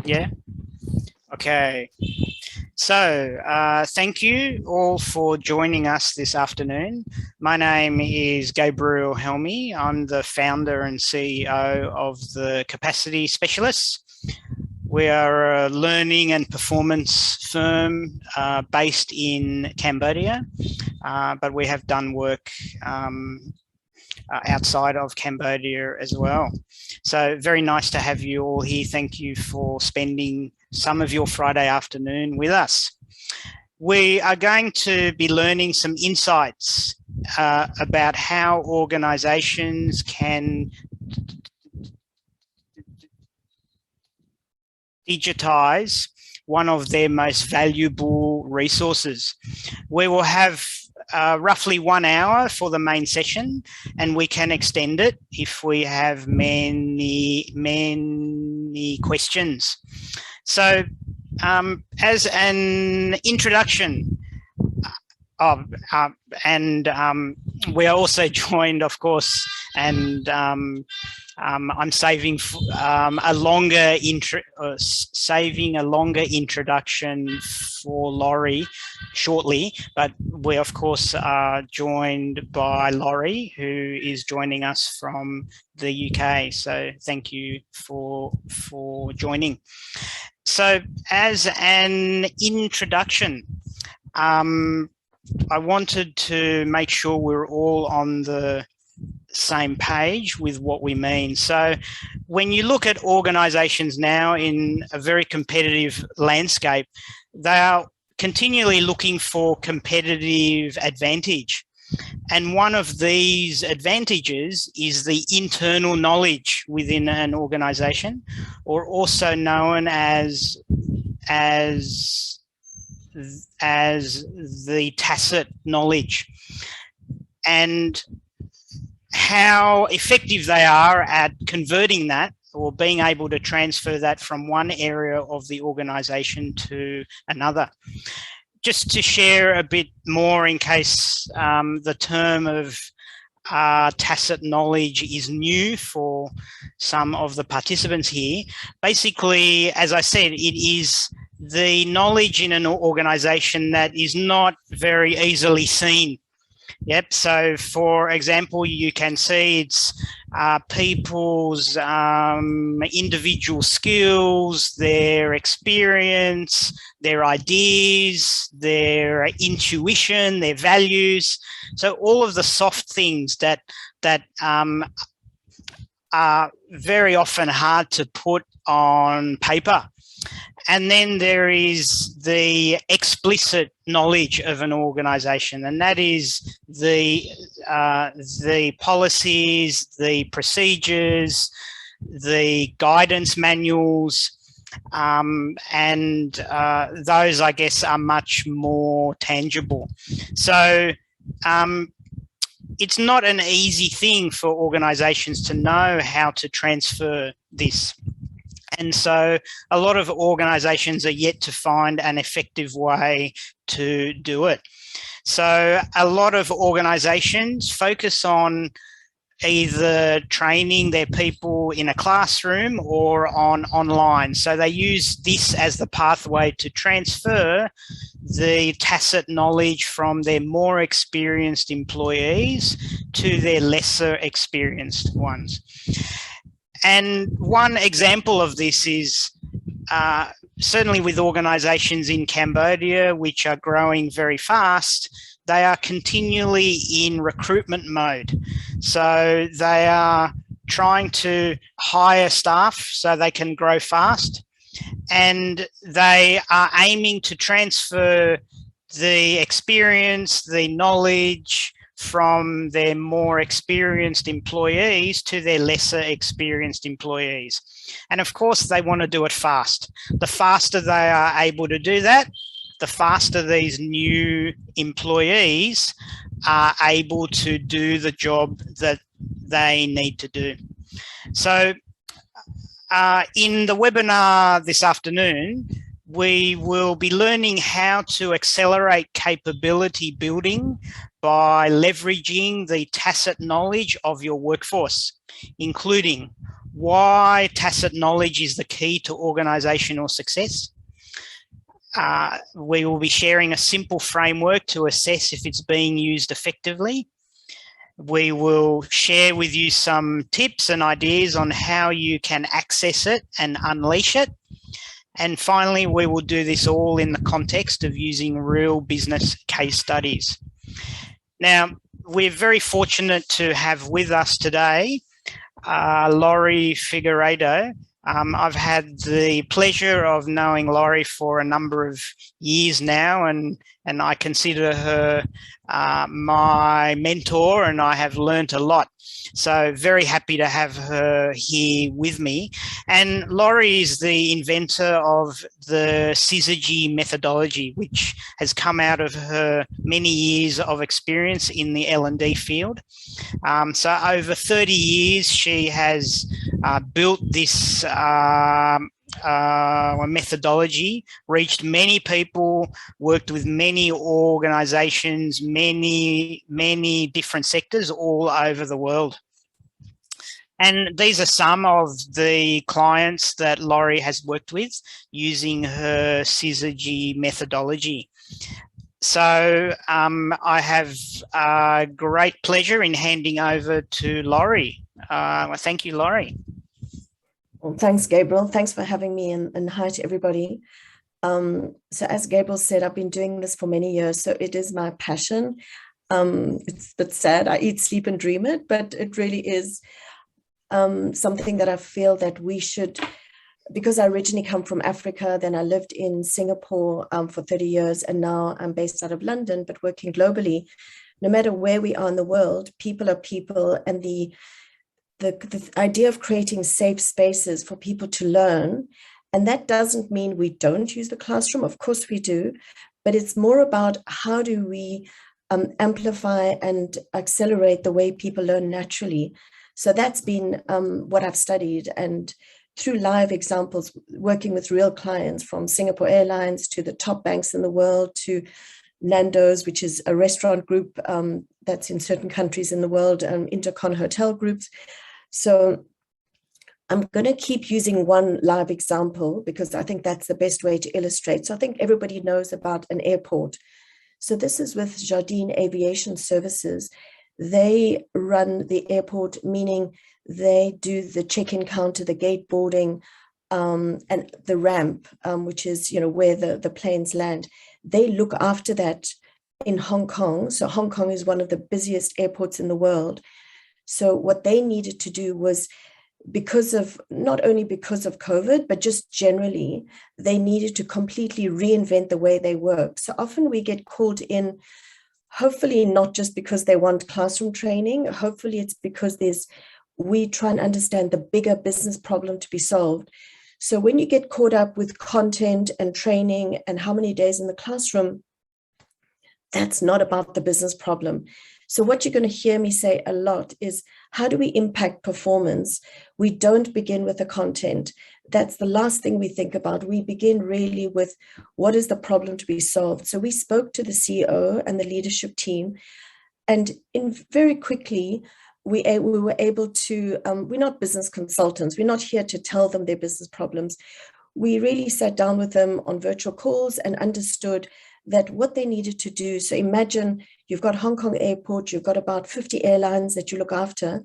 Yeah. Okay. So thank you all for joining us this afternoon. My name is Gabriel Helmy. I'm the founder and CEO of the Capacity Specialists. We are a learning and performance firm based in Cambodia, but we have done work outside of Cambodia as well. So very nice to have you all here. Thank you for spending some of your Friday afternoon with us. We are going to be learning some insights about how organizations can digitize one of their most valuable resources. We will have roughly 1 hour for the main session, and we can extend it if we have many questions. So as an introduction, we are also joined, of course, and I'm saving a longer introduction for Laurie shortly, but we of course are joined by Laurie, who is joining us from the UK. So thank you for joining. So as an introduction, I wanted to make sure we're all on the same page with what we mean. So when you look at organizations now in a very competitive landscape, they are continually looking for competitive advantage. And one of these advantages is the internal knowledge within an organization, or also known as the tacit knowledge, and how effective they are at converting that or being able to transfer that from one area of the organization to another. Just to share a bit more in case the term of tacit knowledge is new for some of the participants here. Basically, as I said, it is the knowledge in an organization that is not very easily seen. Yep. So, for example, you can see it's people's individual skills, their experience, their ideas, their intuition, their values. So, all of the soft things that are very often hard to put on paper. And then there is the explicit knowledge of an organization, and that is the policies, the procedures, the guidance manuals, and those, I guess, are much more tangible. So it's not an easy thing for organizations to know how to transfer this. And so a lot of organizations are yet to find an effective way to do it. So a lot of organizations focus on either training their people in a classroom or online. So they use this as the pathway to transfer the tacit knowledge from their more experienced employees to their lesser experienced ones. And one example of this is certainly with organizations in Cambodia, which are growing very fast, they are continually in recruitment mode. So they are trying to hire staff so they can grow fast, and they are aiming to transfer the experience, the knowledge from their more experienced employees to their lesser experienced employees. And of course, they want to do it fast. The faster they are able to do that, the faster these new employees are able to do the job that they need to do. So in the webinar this afternoon, we will be learning how to accelerate capability building by leveraging the tacit knowledge of your workforce, including why tacit knowledge is the key to organisational success. We will be sharing a simple framework to assess if it's being used effectively. We will share with you some tips and ideas on how you can access it and unleash it. And finally, we will do this all in the context of using real business case studies. Now, we're very fortunate to have with us today Laurie Figueiredo. I've had the pleasure of knowing Laurie for a number of years now, and I consider her my mentor, and I have learnt a lot. So very happy to have her here with me. And Laurie is the inventor of the syzygy methodology, which has come out of her many years of experience in the L&D field. So over 30 years, she has built this methodology, reached many people, worked with many organizations, many different sectors all over the world. And these are some of the clients that Laurie has worked with using her syzygy methodology. So I have great pleasure in handing over to Laurie. Thank you, Laurie. Well, thanks, Gabriel. Thanks for having me, and hi to everybody. So as Gabriel said, I've been doing this for many years, so it is my passion. It's a bit sad. I eat, sleep, and dream it, but it really is something that I feel that we should, because I originally come from Africa, then I lived in Singapore for 30 years, and now I'm based out of London, but working globally. No matter where we are in the world, people are people, and the idea of creating safe spaces for people to learn, and that doesn't mean we don't use the classroom, of course we do, but it's more about how do we amplify and accelerate the way people learn naturally. So that's been what I've studied, and through live examples, working with real clients from Singapore Airlines to the top banks in the world to Nando's, which is a restaurant group that's in certain countries in the world, Intercon hotel groups. So I'm going to keep using one live example because I think that's the best way to illustrate. So I think everybody knows about an airport. So this is with Jardine Aviation Services. They run the airport, meaning they do the check-in counter, the gate boarding, and the ramp, which is, where the planes land. They look after that in Hong Kong. So Hong Kong is one of the busiest airports in the world. So what they needed to do was, not only because of COVID, but just generally, they needed to completely reinvent the way they work. So often we get called in, hopefully not just because they want classroom training, hopefully it's because we try and understand the bigger business problem to be solved. So when you get caught up with content and training and how many days in the classroom, that's not about the business problem. So what you're going to hear me say a lot is, how do we impact performance? We don't begin with the content. That's the last thing we think about. We begin really with, what is the problem to be solved? So we spoke to the CEO and the leadership team, and very quickly, we were able to, we're not business consultants. We're not here to tell them their business problems. We really sat down with them on virtual calls and understood that what they needed to do. So imagine you've got Hong Kong Airport, you've got about 50 airlines that you look after.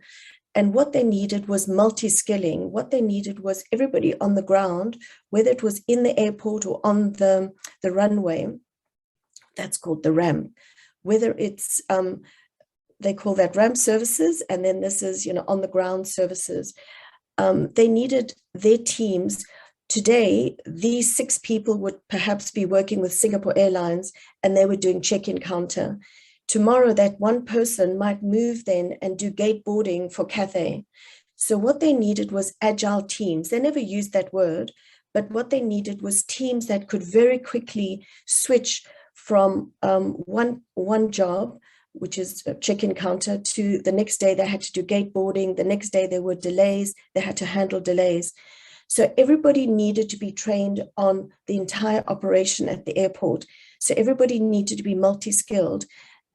And what they needed was multi-skilling. What they needed was everybody on the ground, whether it was in the airport or on the runway, that's called the ramp. Whether it's, they call that ramp services, and then this is, on the ground services. They needed their teams. Today, these 6 people would perhaps be working with Singapore Airlines, and they were doing check-in counter. Tomorrow, that one person might move then and do gate boarding for Cathay. So what they needed was agile teams. They never used that word, but what they needed was teams that could very quickly switch from one job, which is a check-in counter, to the next day they had to do gate boarding. The next day there were delays. They had to handle delays. So everybody needed to be trained on the entire operation at the airport. So everybody needed to be multi-skilled.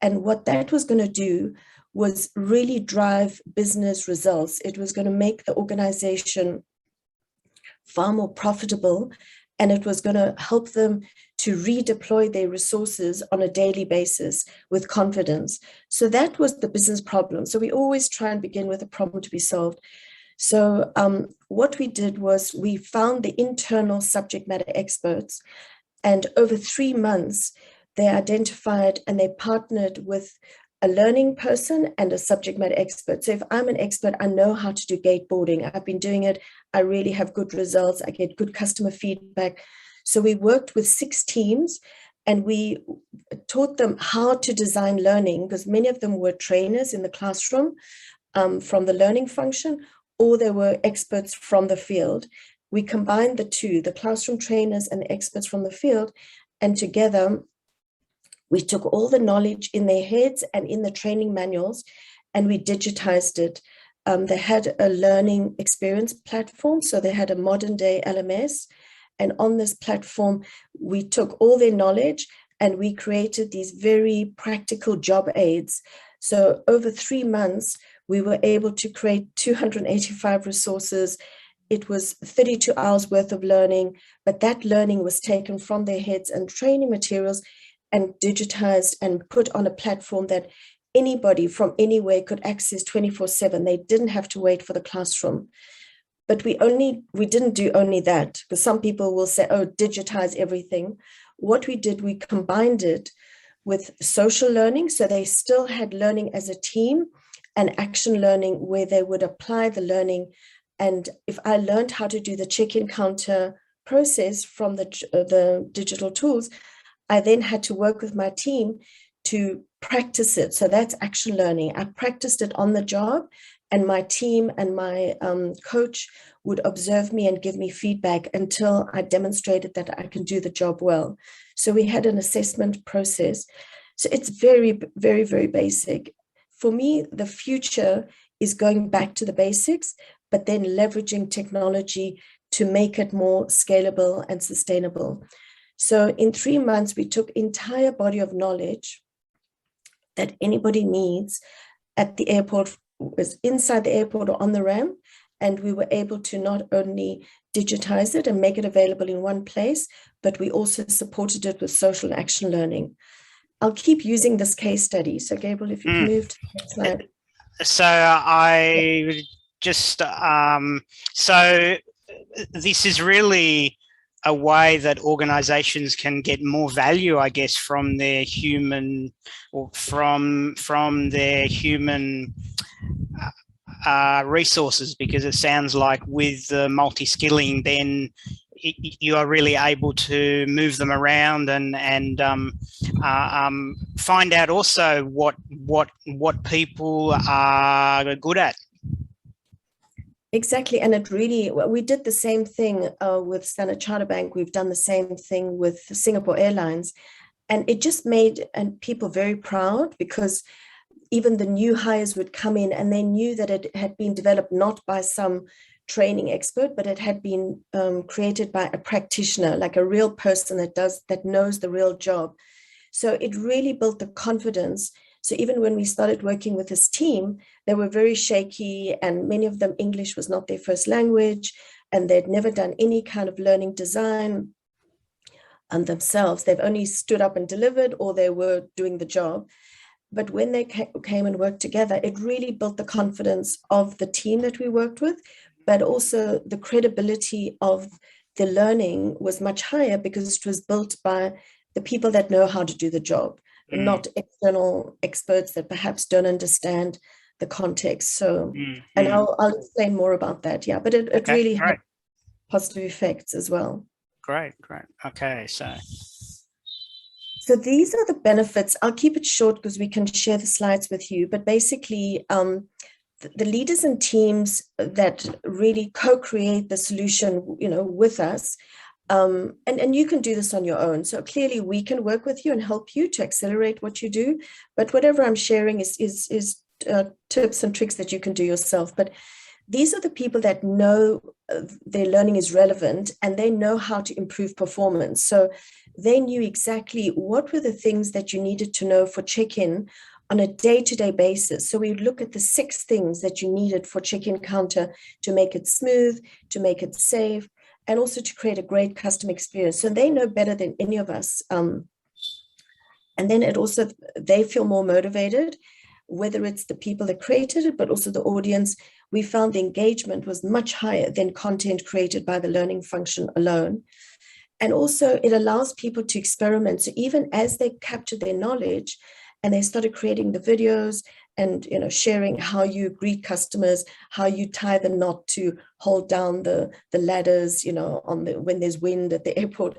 And what that was going to do was really drive business results. It was going to make the organization far more profitable, and it was going to help them to redeploy their resources on a daily basis with confidence. So that was the business problem. So we always try and begin with a problem to be solved. So what we did was we found the internal subject matter experts, and over 3 months, they identified and they partnered with a learning person and a subject matter expert. So if I'm an expert, I know how to do gateboarding. I've been doing it. I really have good results. I get good customer feedback. So we worked with 6 teams and we taught them how to design learning, because many of them were trainers in the classroom from the learning function, or they were experts from the field. We combined the two, the classroom trainers and the experts from the field, and together we took all the knowledge in their heads and in the training manuals, and we digitized it. They had a learning experience platform, so they had a modern day LMS. And on this platform, we took all their knowledge and we created these very practical job aids. So over 3 months, we were able to create 285 resources. It was 32 hours worth of learning, but that learning was taken from their heads and training materials and digitized and put on a platform that anybody from anywhere could access 24/7. They didn't have to wait for the classroom. But we didn't do only that, because some people will say, oh, digitize everything. What we did, we combined it with social learning. So they still had learning as a team and action learning where they would apply the learning. And if I learned how to do the check-in counter process from the digital tools, I then had to work with my team to practice it. So that's action learning. I practiced it on the job, and my team and my coach would observe me and give me feedback until I demonstrated that I can do the job well. So we had an assessment process. So it's very, very, very basic. For me, the future is going back to the basics, but then leveraging technology to make it more scalable and sustainable. So in 3 months, we took entire body of knowledge that anybody needs at the airport, was inside the airport or on the ramp, and we were able to not only digitize it and make it available in one place, but we also supported it with social action learning. I'll keep using this case study. So Gabriel, if you can move to the next slide. So I just, so this is really a way that organizations can get more value, I guess, from their human, or from their human resources, because it sounds like with the multi-skilling, then you are really able to move them around and find out also what people are good at. Exactly. And it really, we did the same thing with Standard Chartered Bank. We've done the same thing with Singapore Airlines. And it just made people very proud, because even the new hires would come in and they knew that it had been developed not by some training expert, but it had been created by a practitioner, like a real person that knows the real job. So it really built the confidence. So even when we started working with this team, they were very shaky, and many of them, English was not their first language, and they'd never done any kind of learning design themselves. They've only stood up and delivered, or they were doing the job. But when they came and worked together, it really built the confidence of the team that we worked with, but also the credibility of the learning was much higher, because it was built by the people that know how to do the job, not external experts that perhaps don't understand the context. So, and I'll explain more about that. Yeah, but it really had positive effects as well. Great. Okay, so these are the benefits. I'll keep it short because we can share the slides with you. But basically, the leaders and teams that really co-create the solution, with us, and you can do this on your own. So clearly, we can work with you and help you to accelerate what you do. But whatever I'm sharing is tips and tricks that you can do yourself. But these are the people that know their learning is relevant, and they know how to improve performance. So they knew exactly what were the things that you needed to know for check-in on a day-to-day basis. So we would look at the 6 things that you needed for check-in counter to make it smooth, to make it safe, and also to create a great customer experience. So they know better than any of us. And then they feel more motivated, whether it's the people that created it, but also the audience. We found the engagement was much higher than content created by the learning function alone. And also it allows people to experiment. So even as they capture their knowledge and they started creating the videos and sharing how you greet customers, how you tie the knot to hold down the ladders, when there's wind at the airport,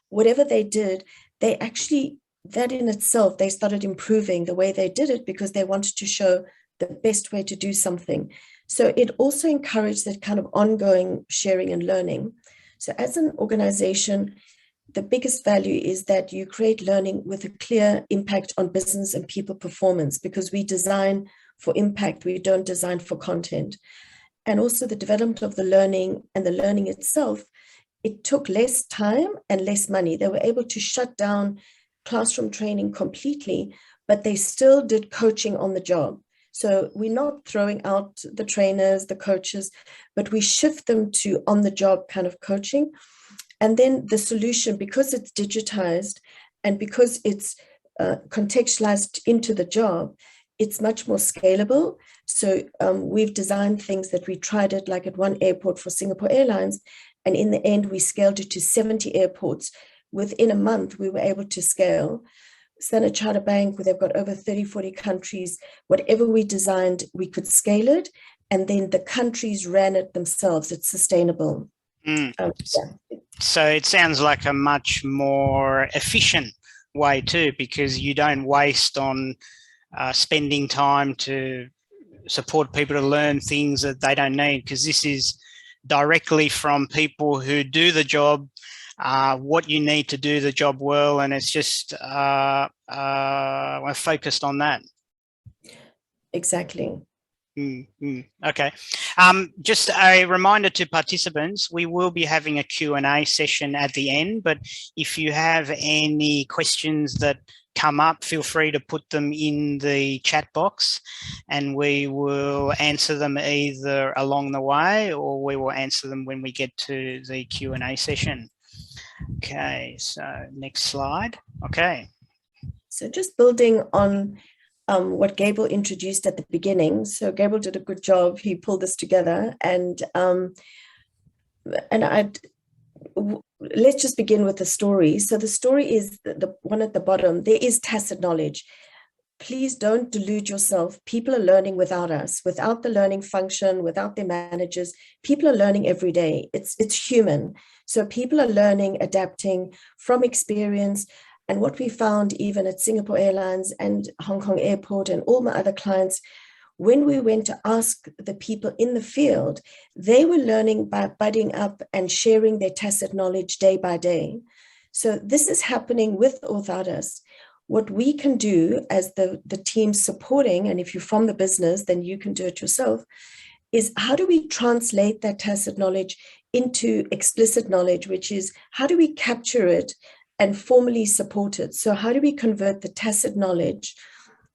whatever they did, they actually, that in itself, they started improving the way they did it because they wanted to show the best way to do something. So it also encouraged that kind of ongoing sharing and learning. So as an organization, the biggest value is that you create learning with a clear impact on business and people performance, because we design for impact, we don't design for content. And also the development of the learning and the learning itself, it took less time and less money. They were able to shut down classroom training completely, but they still did coaching on the job. So we're not throwing out the trainers, the coaches, but we shift them to on-the-job kind of coaching. And then the solution, because it's digitized and because it's contextualized into the job, it's much more scalable. So we've designed things that we tried it like at one airport for Singapore Airlines. And in the end, we scaled it to 70 airports. Within a month, we were able to scale. Standard Chartered Bank, where they've got over 30, 40 countries, whatever we designed, we could scale it. And then the countries ran it themselves. It's sustainable. Mm. Yeah. So it sounds like a much more efficient way too, because you don't waste on spending time to support people to learn things that they don't need, because this is directly from people who do the job, what you need to do the job well, and it's just we're focused on that. Exactly. Okay. Just a reminder to participants, we will be having a Q&A session at the end, but if you have any questions that come up, feel free to put them in the chat box and we will answer them either along the way or we will answer them when we get to the Q&A session. Okay, so next slide. Okay. So just building on what Gabriel introduced at the beginning. So Gabriel did a good job. He pulled this together, and let's just begin with the story. So the story is the one at the bottom. There is tacit knowledge. Please don't delude yourself. People are learning without us, without the learning function, without their managers. People are learning every day. It's human. So people are learning, adapting from experience. And what we found even at Singapore Airlines and Hong Kong Airport and all my other clients, when we went to ask the people in the field, they were learning by budding up and sharing their tacit knowledge day by day. So this is happening with or without us. What we can do as the team supporting, and if you're from the business, then you can do it yourself, is how do we translate that tacit knowledge into explicit knowledge, which is how do we capture it and formally support it? So how do we convert the tacit knowledge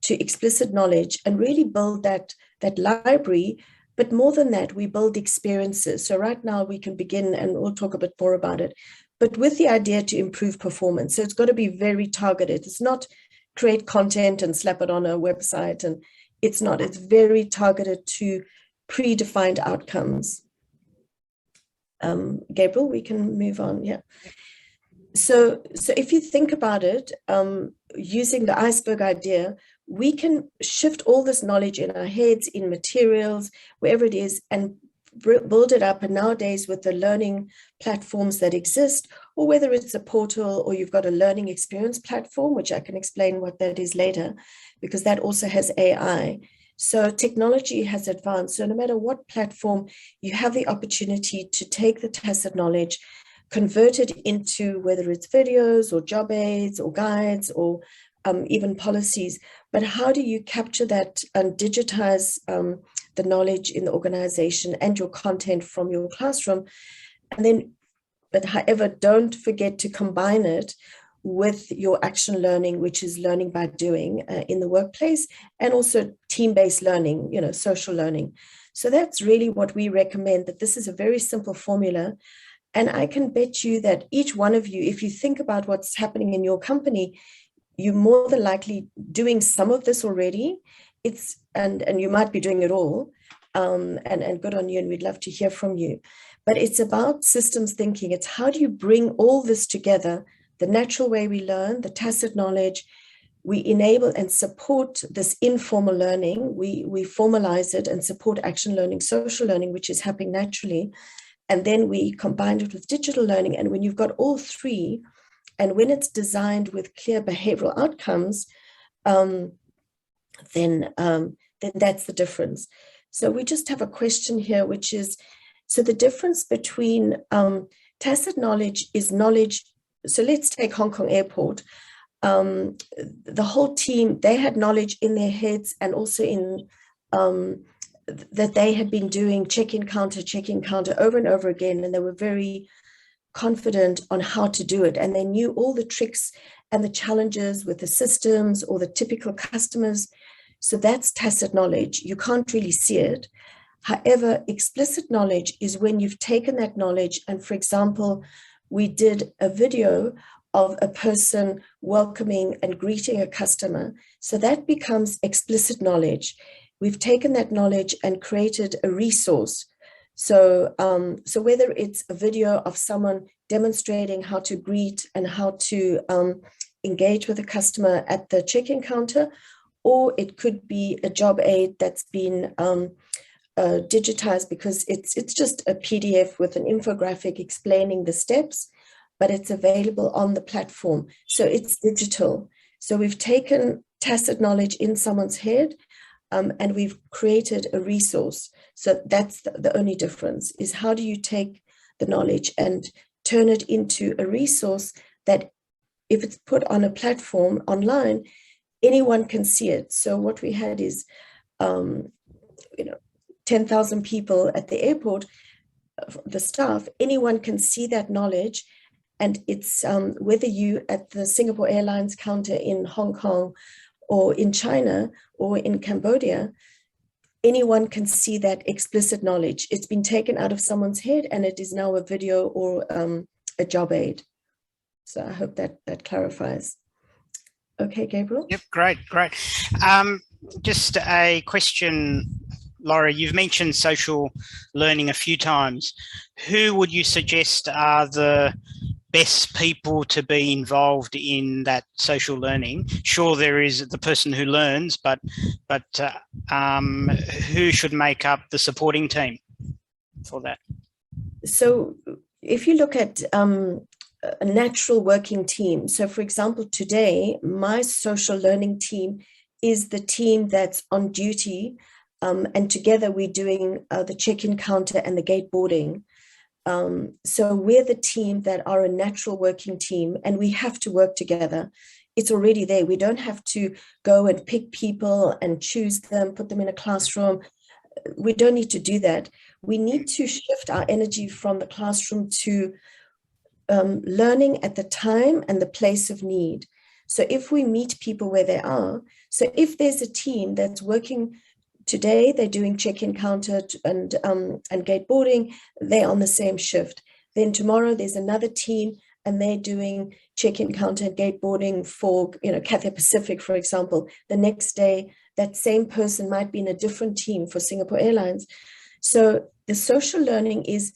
to explicit knowledge and really build that library? But more than that, we build experiences. So right now we can begin, and we'll talk a bit more about it, but with the idea to improve performance. So it's got to be very targeted. It's not create content and slap it on a website. And it's not, it's very targeted to predefined outcomes. Gabriel, we can move on. Yeah. So if you think about it, using the iceberg idea, we can shift all this knowledge in our heads, in materials, wherever it is, and build it up. And nowadays with the learning platforms that exist, or whether it's a portal or you've got a learning experience platform, which I can explain what that is later, because that also has AI. So technology has advanced. So no matter what platform, you have the opportunity to take the tacit knowledge, convert it into whether it's videos or job aids or guides or even policies. But how do you capture that and digitize the knowledge in the organization and your content from your classroom? And then, but however, don't forget to combine it with your action learning, which is learning by doing in the workplace, and also team-based learning, social learning. So that's really what we recommend, that this is a very simple formula. And I can bet you that each one of you, if you think about what's happening in your company, you're more than likely doing some of this already. And you might be doing it all. And good on you, and we'd love to hear from you. But it's about systems thinking. It's how do you bring all this together, the natural way we learn, the tacit knowledge, we enable and support this informal learning, we formalize it and support action learning, social learning, which is happening naturally. And then we combine it with digital learning. And when you've got all three, and when it's designed with clear behavioral outcomes, then that's the difference. So we just have a question here, which is, so the difference between tacit knowledge is knowledge. So let's take Hong Kong Airport. The whole team, they had knowledge in their heads, and also in that they had been doing check-in counter over and over again, and they were very confident on how to do it, and they knew all the tricks and the challenges with the systems or the typical customers. So that's tacit knowledge. You can't really see it. However, explicit knowledge is when you've taken that knowledge, and for example, we did a video of a person welcoming and greeting a customer. So that becomes explicit knowledge. We've taken that knowledge and created a resource. So, so whether it's a video of someone demonstrating how to greet and how to engage with a customer at the check-in counter, or it could be a job aid that's been digitized, because it's just a PDF with an infographic explaining the steps, but it's available on the platform. So it's digital. So we've taken tacit knowledge in someone's head, and we've created a resource. So that's the only difference, is how do you take the knowledge and turn it into a resource that if it's put on a platform online, anyone can see it. So what we had is, 10,000 people at the airport, the staff, anyone can see that knowledge. And it's whether you at the Singapore Airlines counter in Hong Kong or in China or in Cambodia, anyone can see that explicit knowledge. It's been taken out of someone's head, and it is now a video or a job aid. So I hope that clarifies. Okay, Gabriel? Yep, great. Just a question, Laura, you've mentioned social learning a few times. Who would you suggest are the best people to be involved in that social learning? Sure, there is the person who learns, but who should make up the supporting team for that? So if you look at a natural working team, so for example, today, my social learning team is the team that's on duty, and together we're doing the check-in counter and the gate boarding. So we're the team that are a natural working team, and we have to work together. It's already there. We don't have to go and pick people and choose them, put them in a classroom. We don't need to do that. We need to shift our energy from the classroom to learning at the time and the place of need. So if we meet people where they are, so if there's a team that's working today, they're doing check-in counter and gate boarding, they're on the same shift. Then tomorrow there's another team and they're doing check-in counter and gate boarding for, Cathay Pacific, for example. The next day, that same person might be in a different team for Singapore Airlines. So the social learning is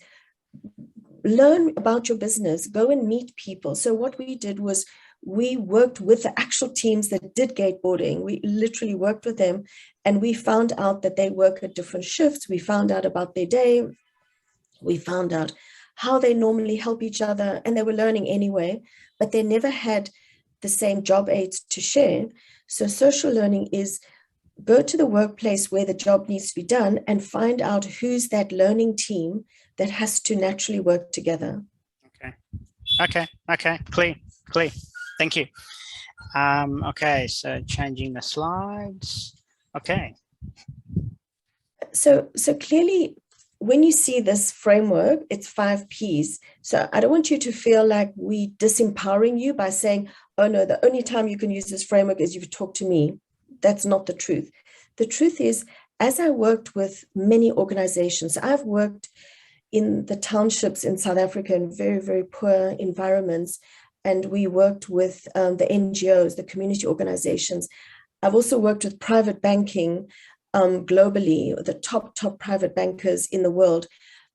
learn about your business, go and meet people. So what we did was we worked with the actual teams that did gate boarding. We literally worked with them, and we found out that they work at different shifts. We found out about their day. We found out how they normally help each other, and they were learning anyway, but they never had the same job aids to share. So social learning is go to the workplace where the job needs to be done and find out who's that learning team that has to naturally work together. Okay. Clear. Thank you. Okay, so changing the slides. Okay. So clearly, when you see this framework, it's 5 Ps. So I don't want you to feel like we disempowering you by saying, oh no, the only time you can use this framework is you've talked to me. That's not the truth. The truth is, as I worked with many organizations, I've worked in the townships in South Africa in very, very poor environments. And we worked with the NGOs, the community organizations. I've also worked with private banking globally, the top private bankers in the world.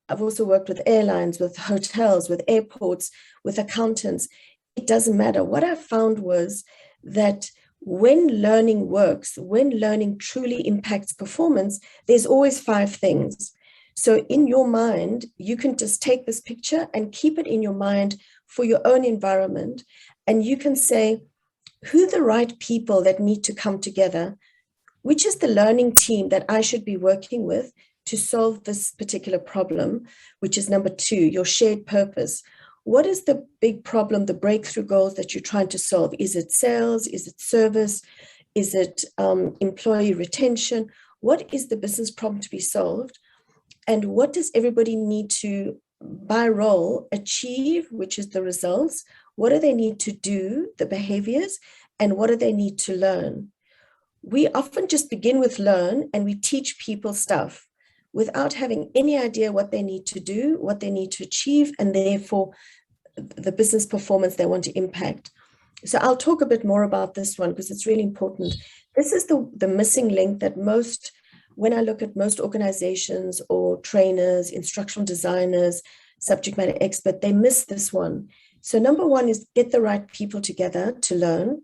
I've also worked with airlines, with hotels, with airports, with accountants. It doesn't matter. What I found was that when learning works, when learning truly impacts performance, there's always 5 things. So in your mind, you can just take this picture and keep it in your mind for your own environment. And you can say, who are the right people that need to come together? Which is the learning team that I should be working with to solve this particular problem, which is number 2, your shared purpose. What is the big problem, the breakthrough goals that you're trying to solve? Is it sales? Is it service? Is it employee retention? What is the business problem to be solved? And what does everybody need to, by role, achieve, which is the results? What do they need to do, the behaviors? And what do they need to learn? We often just begin with learn and we teach people stuff without having any idea what they need to do, what they need to achieve, and therefore the business performance they want to impact. So I'll talk a bit more about this one because it's really important. This is the missing link that when I look at most organizations or trainers, instructional designers, subject matter expert, they miss this one. So number 1 is get the right people together to learn.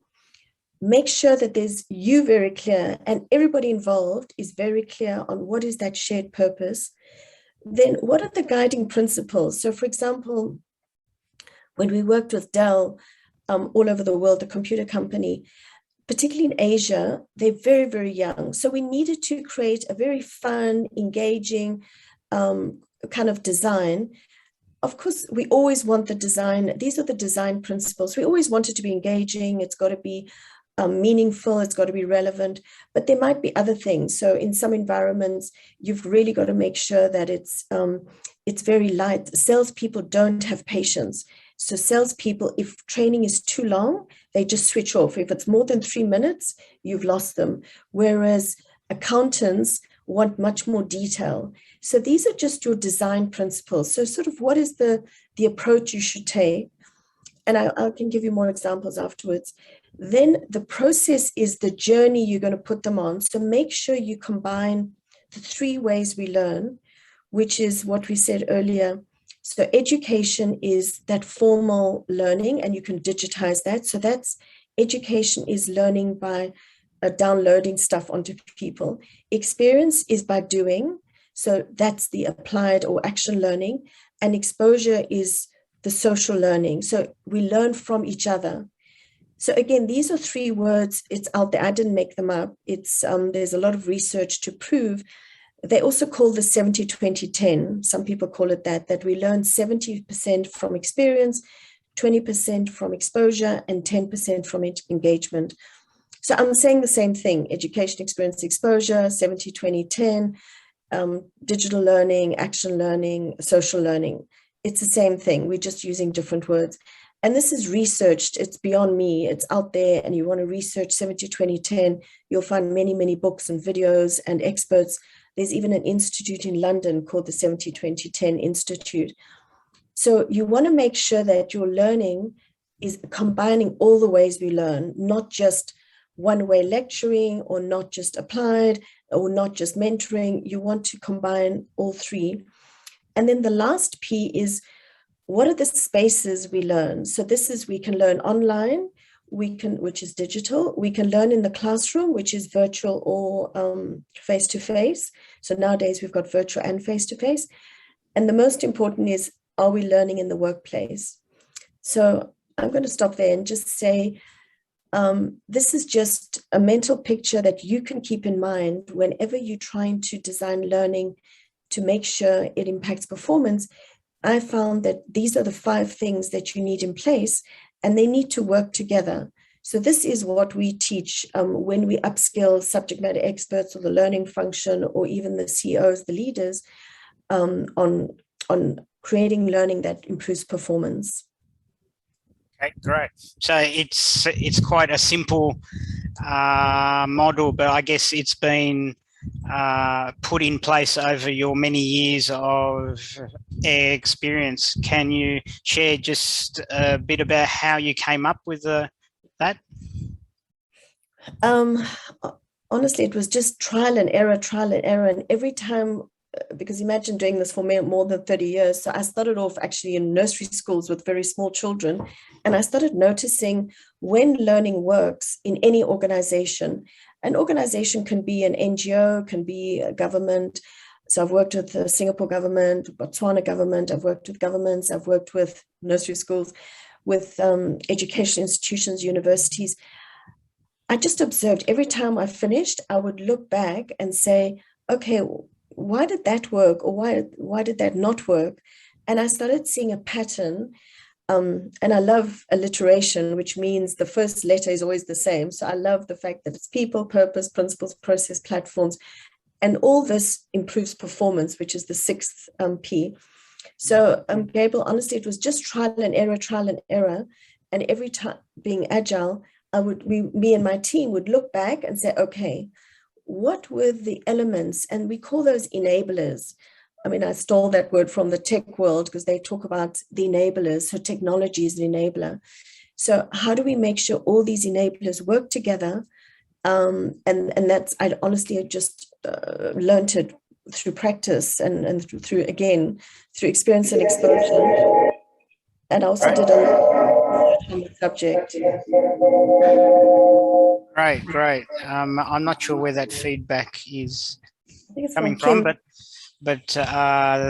Make sure that there's you very clear and everybody involved is very clear on what is that shared purpose. Then what are the guiding principles? So for example, when we worked with Dell all over the world, the computer company, particularly in Asia, they're very, very young. So we needed to create a very fun, engaging kind of design. Of course, we always want the design. These are the design principles. We always want it to be engaging. It's got to be meaningful. It's got to be relevant. But there might be other things. So in some environments, you've really got to make sure that it's very light. Salespeople don't have patience. So salespeople, if training is too long, they just switch off. If it's more than 3 minutes, you've lost them. Whereas accountants want much more detail. So these are just your design principles. So sort of what is the approach you should take? And I can give you more examples afterwards. Then the process is the journey you're going to put them on. So make sure you combine the 3 ways we learn, which is what we said earlier. So education is that formal learning, and you can digitize that. So that's education is learning by downloading stuff onto people. Experience is by doing. So that's the applied or action learning. And exposure is the social learning. So we learn from each other. So again, these are 3 words. It's out there. I didn't make them up. It's there's a lot of research to prove. They also call the 70-20-10. Some people call it that we learn 70% from experience, 20% from exposure, and 10% from engagement. So I'm saying the same thing: education, experience, exposure, 70-20-10, digital learning, action learning, social learning. It's the same thing. We're just using different words. And this is researched. It's beyond me. It's out there. And you want to research 70-20-10, you'll find many, many books and videos and experts. There's even an institute in London called the 70-20-10 Institute. So you want to make sure that your learning is combining all the ways we learn, not just one-way lecturing or not just applied or not just mentoring. You want to combine all 3. And then the last P is, what are the spaces we learn? So this is, we can learn online, which is digital. We can learn in the classroom, which is virtual or face-to-face. So nowadays we've got virtual and face-to-face. And the most important is, are we learning in the workplace? So I'm going to stop there and just say, this is just a mental picture that you can keep in mind whenever you're trying to design learning to make sure it impacts performance. I found that these are the 5 things that you need in place, and they need to work together. So this is what we teach when we upskill subject matter experts or the learning function or even the CEOs, the leaders. on creating learning that improves performance. Okay, great. So it's quite a simple model, but I guess it's been put in place over your many years of experience. Can you share just a bit about how you came up with that? Honestly, it was just trial and error, and every time, because imagine doing this for more than 30 years. So I started off actually in nursery schools with very small children, and I started noticing when learning works in any organization. An organization can be an NGO, can be a government. So I've worked with the Singapore government, Botswana government, I've worked with governments, I've worked with nursery schools, with education institutions, universities. I just observed every time I finished, I would look back and say, okay, why did that work? Or why did that not work? And I started seeing a pattern. And I love alliteration, which means the first letter is always the same. So I love the fact that it's people, purpose, principles, process, platforms, and all this improves performance, which is the sixth P. So Gabriel, honestly, it was just trial and error. And every time being agile, me and my team would look back and say, okay, what were the elements? And we call those enablers. I mean, I stole that word from the tech world because they talk about the enablers. So technology is an enabler. So how do we make sure all these enablers work together? And that's, I honestly just learned it through practice and through experience and exposure. And I also did a lot on the subject. Great. I'm not sure where that feedback is coming from, but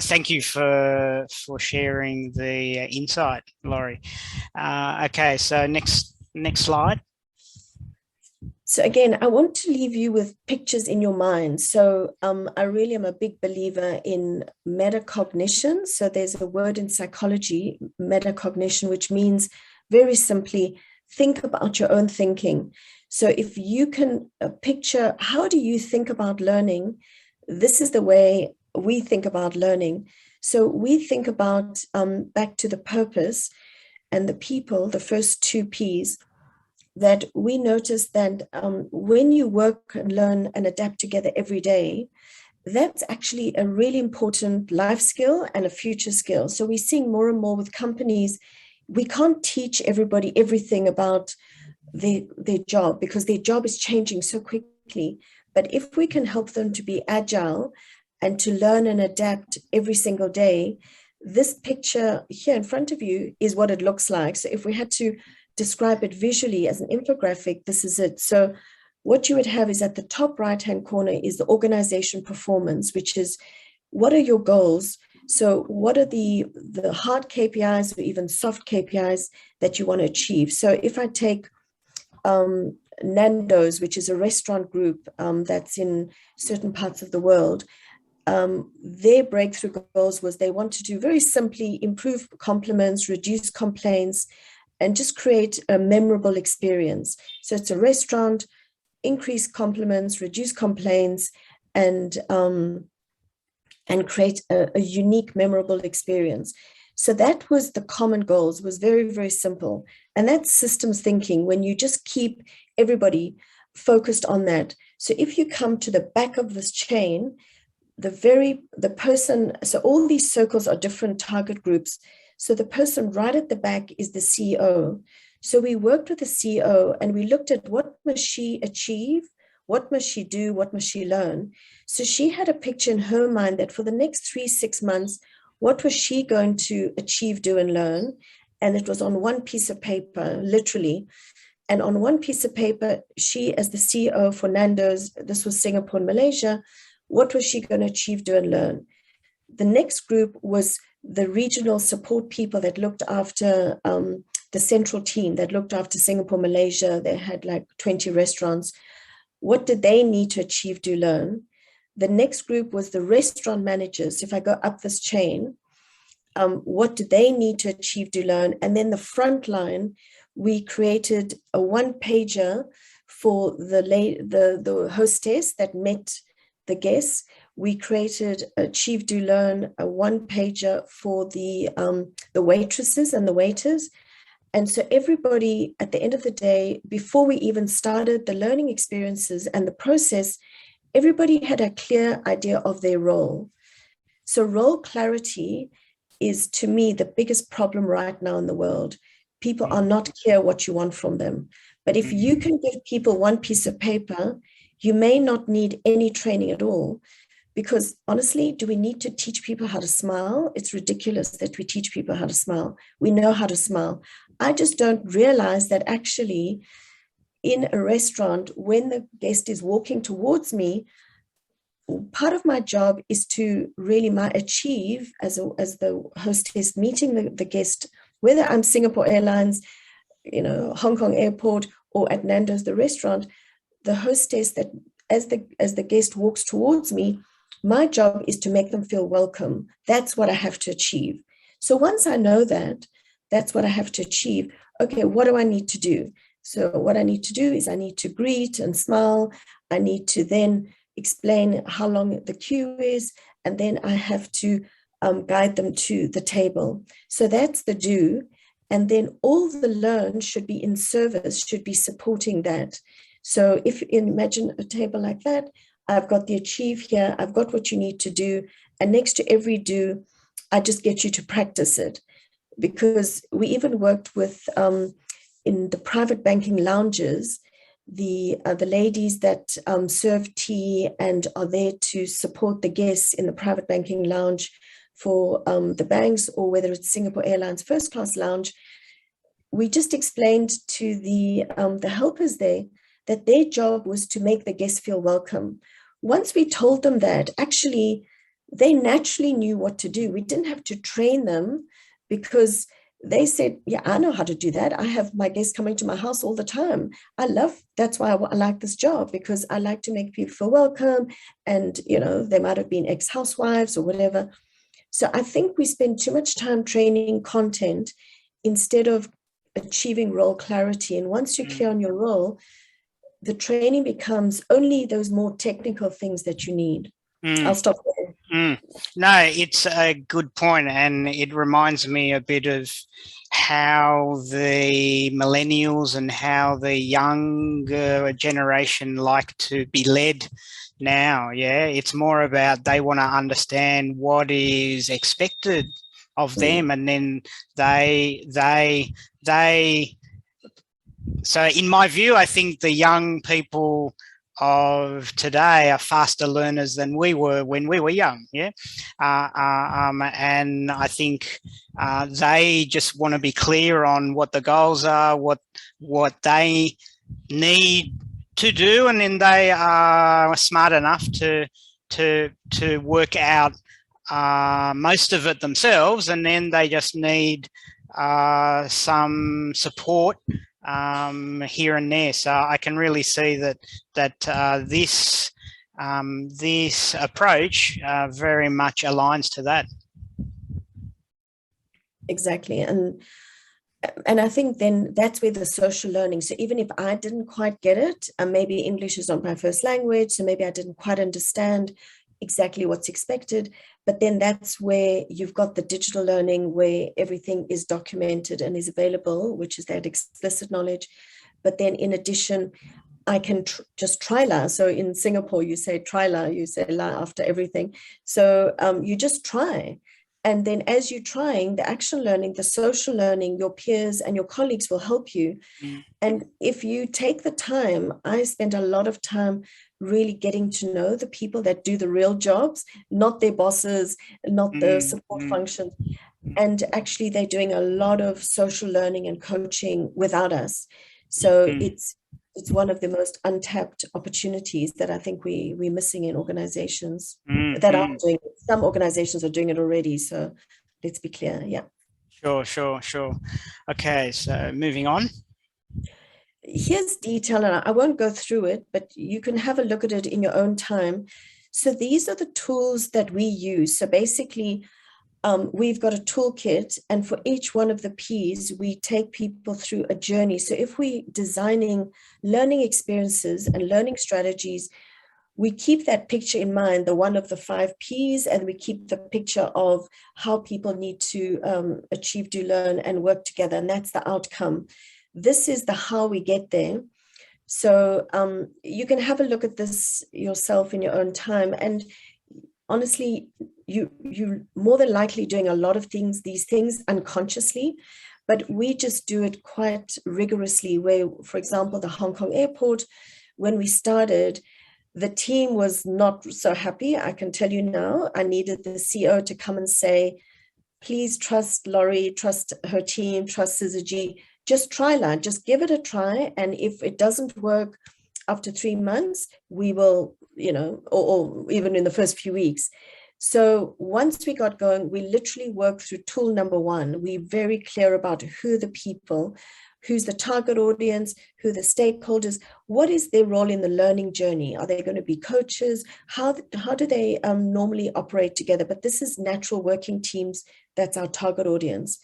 thank you for sharing the insight, Laurie. Okay, so next slide. So again, I want to leave you with pictures in your mind. So I really am a big believer in metacognition. So there's a word in psychology, metacognition, which means very simply, think about your own thinking. So if you can picture, how do you think about learning? This is the way we think about learning. So we think about back to the purpose and the people, the first two Ps, that we notice that when you work and learn and adapt together every day, that's actually a really important life skill and a future skill. So we're seeing more and more with companies, we can't teach everybody everything about their job because their job is changing so quickly. But if we can help them to be agile and to learn and adapt every single day, this picture here in front of you is what it looks like. So if we had to describe it visually as an infographic, this is it. So what you would have is at the top right-hand corner is the organization performance, which is what are your goals? So what are the hard KPIs or even soft KPIs that you want to achieve? So if I take Nando's, which is a restaurant group that's in certain parts of the world, their breakthrough goals was they want to do very simply improve compliments, reduce complaints, and just create a memorable experience. So it's a restaurant, increase compliments, reduce complaints, and create a unique, memorable experience. So that was the common goals, was very, very simple. And that's systems thinking, when you just keep everybody focused on that. So if you come to the back of this chain, the person, so all these circles are different target groups. So the person right at the back is the CEO. So we worked with the CEO and we looked at what must she achieve, what must she do, what must she learn. So she had a picture in her mind that for the next 3-6 months, what was she going to achieve, do, and learn? And it was on one piece of paper, literally. And on one piece of paper, she, as the CEO for Nando's, this was Singapore and Malaysia, what was she going to achieve, do, and learn? The next group was the regional support people that looked after the central team that looked after Singapore, Malaysia. They had like 20 restaurants. What did they need to achieve, do, learn? The next group was the restaurant managers. If I go up this chain, what do they need to achieve, do, learn? And then the front line, we created a one-pager for the hostess that met the guests, we created Achieve, Do, Learn, a one-pager for the waitresses and the waiters. And so everybody, at the end of the day, before we even started the learning experiences and the process, everybody had a clear idea of their role. So role clarity is, to me, the biggest problem right now in the world. People are not clear what you want from them. But if you can give people one piece of paper, you may not need any training at all. Because honestly, do we need to teach people how to smile? It's ridiculous that we teach people how to smile. We know how to smile. I just don't realize that actually in a restaurant, when the guest is walking towards me, part of my job is to really achieve as the hostess meeting the guest, whether I'm Singapore Airlines, Hong Kong Airport, or at Nando's, the restaurant, the hostess, that as the guest walks towards me, my job is to make them feel welcome. That's what I have to achieve. So once I know that, that's what I have to achieve. Okay, what do I need to do? So what I need to do is I need to greet and smile. I need to then explain how long the queue is, and then I have to guide them to the table. So that's the do. And then all the learn should be in service, should be supporting that. So if you imagine a table like that, I've got the achieve here, I've got what you need to do. And next to every do, I just get you to practice it. Because we even worked with, in the private banking lounges, the ladies that serve tea and are there to support the guests in the private banking lounge for the banks, or whether it's Singapore Airlines first class lounge. We just explained to the helpers there that their job was to make the guests feel welcome. Once we told them that, actually, they naturally knew what to do. We didn't have to train them, because they said, yeah, I know how to do that. I have my guests coming to my house all the time. That's why I like this job, because I like to make people feel welcome. And, they might have been ex-housewives or whatever. So I think we spend too much time training content instead of achieving role clarity. And once you're clear on your role, the training becomes only those more technical things that you need. I'll stop there. No, it's a good point, and it reminds me a bit of how the millennials and how the younger generation like to be led now. Yeah, it's more about they want to understand what is expected of them, and then they. So in my view, I think the young people of today are faster learners than we were when we were young. Yeah. And I think they just want to be clear on what the goals are, what they need to do, and then they are smart enough to work out most of it themselves, and then they just need some support here and there. So I can really see that this approach very much aligns to that. Exactly. And I think then that's where the social learning. So even if I didn't quite get it, and maybe English is not my first language, so maybe I didn't quite understand exactly what's expected, but then that's where you've got the digital learning, where everything is documented and is available, which is that explicit knowledge. But then in addition, I can just try la. So in Singapore, you say try la, you say la after everything. So you just try. And then as you're trying, the action learning, the social learning, your peers and your colleagues will help you. And if you take the time, I spend a lot of time really getting to know the people that do the real jobs, not their bosses, not the support function. And actually, they're doing a lot of social learning and coaching without us. So it's one of the most untapped opportunities that I think we're missing in organizations that are doing it. Some organizations are doing it already. So let's be clear. Yeah. Sure. Okay, so moving on. Here's detail, and I won't go through it, but you can have a look at it in your own time. So these are the tools that we use. So basically, we've got a toolkit, and for each one of the P's, we take people through a journey. So if we're designing learning experiences and learning strategies, we keep that picture in mind, the one of the 5 Ps, and we keep the picture of how people need to achieve, do, learn, and work together. And that's the outcome. This is the how we get there. So you can have a look at this yourself in your own time. And honestly, you're more than likely doing a lot of these things unconsciously, but we just do it quite rigorously. Where, for example, the Hong Kong airport, when we started, the team was not so happy. I can tell you now, I needed the CEO to come and say, please trust Laurie, trust her team, trust Syzygy, just try that, just give it a try. And if it doesn't work after 3 months, we will, or even in the first few weeks. So once we got going, we literally worked through tool number 1. We're very clear about who the people, who's the target audience, who the stakeholders, what is their role in the learning journey? Are they going to be coaches? How do they normally operate together? But this is natural working teams. That's our target audience.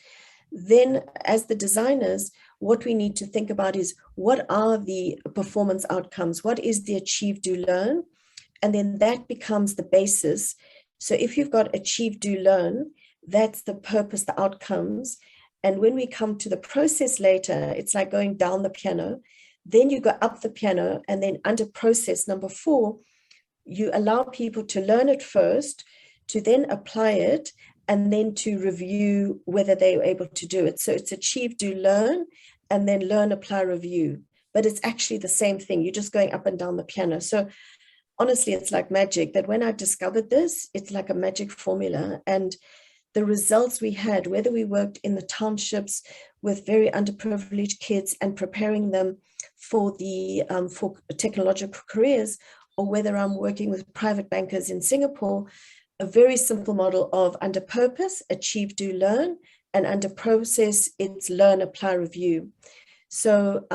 Then as the designers, what we need to think about is, what are the performance outcomes? What is the achieve, do, learn? And then that becomes the basis. So if you've got achieve, do, learn, that's the purpose, the outcomes. And when we come to the process later, it's like going down the piano. Then you go up the piano, and then under process number 4, you allow people to learn it first, to then apply it, and then to review whether they were able to do it. So it's achieve, do, learn, and then learn, apply, review. But it's actually the same thing. You're just going up and down the piano. So honestly, it's like magic. That when I discovered this, it's like a magic formula. And the results we had, whether we worked in the townships with very underprivileged kids and preparing them for the for technological careers, or whether I'm working with private bankers in Singapore, a very simple model of under purpose, achieve, do, learn, and under process, it's learn, apply, review. So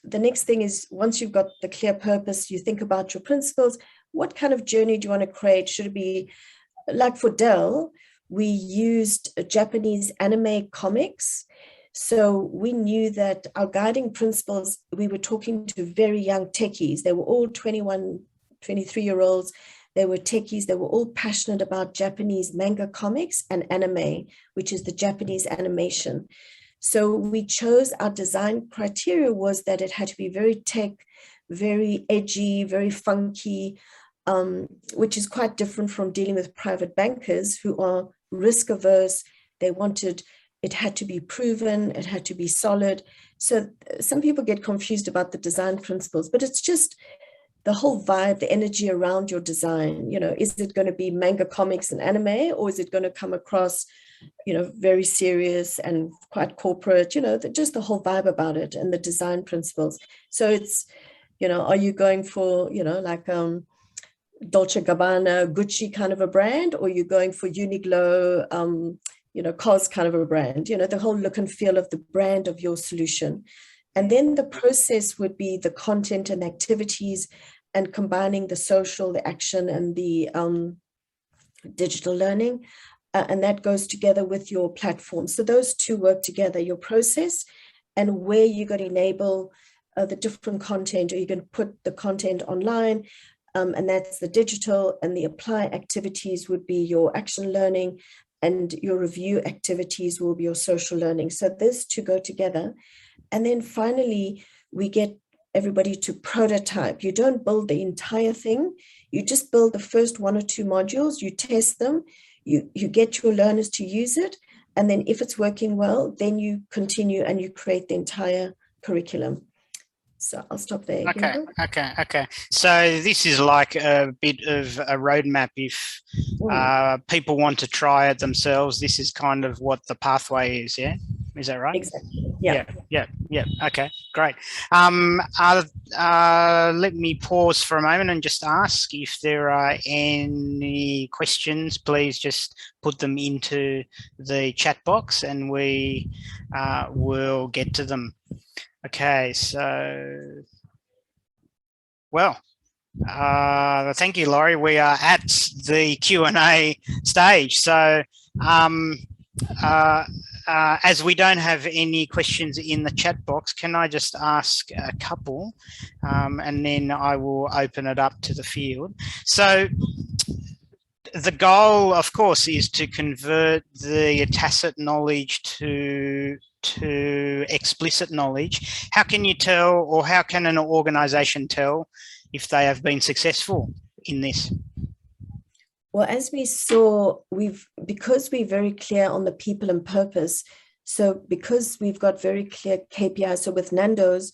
the next thing is, once you've got the clear purpose, you think about your principles. What kind of journey do you want to create? Should it be like for Dell? We used Japanese anime comics. So we knew that our guiding principles, we were talking to very young techies. They were all 21, 23-year-olds. They were techies. They were all passionate about Japanese manga comics and anime, which is the Japanese animation. So we chose, our design criteria was that it had to be very tech, very edgy, very funky, which is quite different from dealing with private bankers who are risk averse. They wanted, it had to be proven, it had to be solid. So some people get confused about the design principles, but it's just the whole vibe, the energy around your design. Is it going to be manga comics and anime, or is it going to come across, very serious and quite corporate, just the whole vibe about it and the design principles. So it's, are you going for, like Dolce Gabbana, Gucci kind of a brand, or you're going for Uniqlo, COS kind of a brand, the whole look and feel of the brand of your solution. And then the process would be the content and activities, and combining the social, the action, and the digital learning. And that goes together with your platform. So those two work together, your process and where you're going to enable the different content, or you can put the content online, and that's the digital, and the apply activities would be your action learning, and your review activities will be your social learning. So those two go together. And then finally, we get everybody to prototype. You don't build the entire thing. You just build the first 1 or 2 modules, you test them, you get your learners to use it. And then if it's working well, then you continue and you create the entire curriculum. So I'll stop there. Okay. So this is like a bit of a roadmap. If people want to try it themselves, this is kind of what the pathway is, yeah? Is that right? Exactly. Yeah. Okay, great. Let me pause for a moment and just ask if there are any questions. Please just put them into the chat box and we will get to them. Okay, so, well, thank you, Laurie. We are at the Q&A stage. So as we don't have any questions in the chat box, can I just ask a couple, and then I will open it up to the field. So the goal, of course, is to convert the tacit knowledge to explicit knowledge. How can you tell, or how can an organisation tell if they have been successful in this? Well, as we saw, because we're very clear on the people and purpose, so because we've got very clear KPIs, so with Nando's,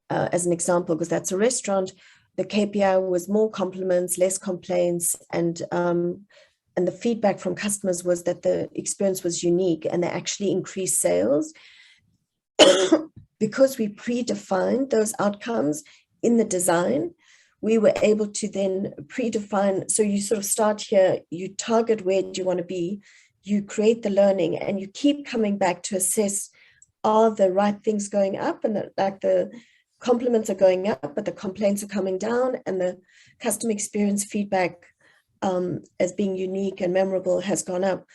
as an example, because that's a restaurant, the KPI was more compliments, less complaints, and the feedback from customers was that the experience was unique and they actually increased sales. Because we predefined those outcomes in the design, we were able to then predefine. So you sort of start here, you target where do you want to be, you create the learning, and you keep coming back to assess, are the right things going up, and the compliments are going up, but the complaints are coming down, and the customer experience feedback as being unique and memorable has gone up.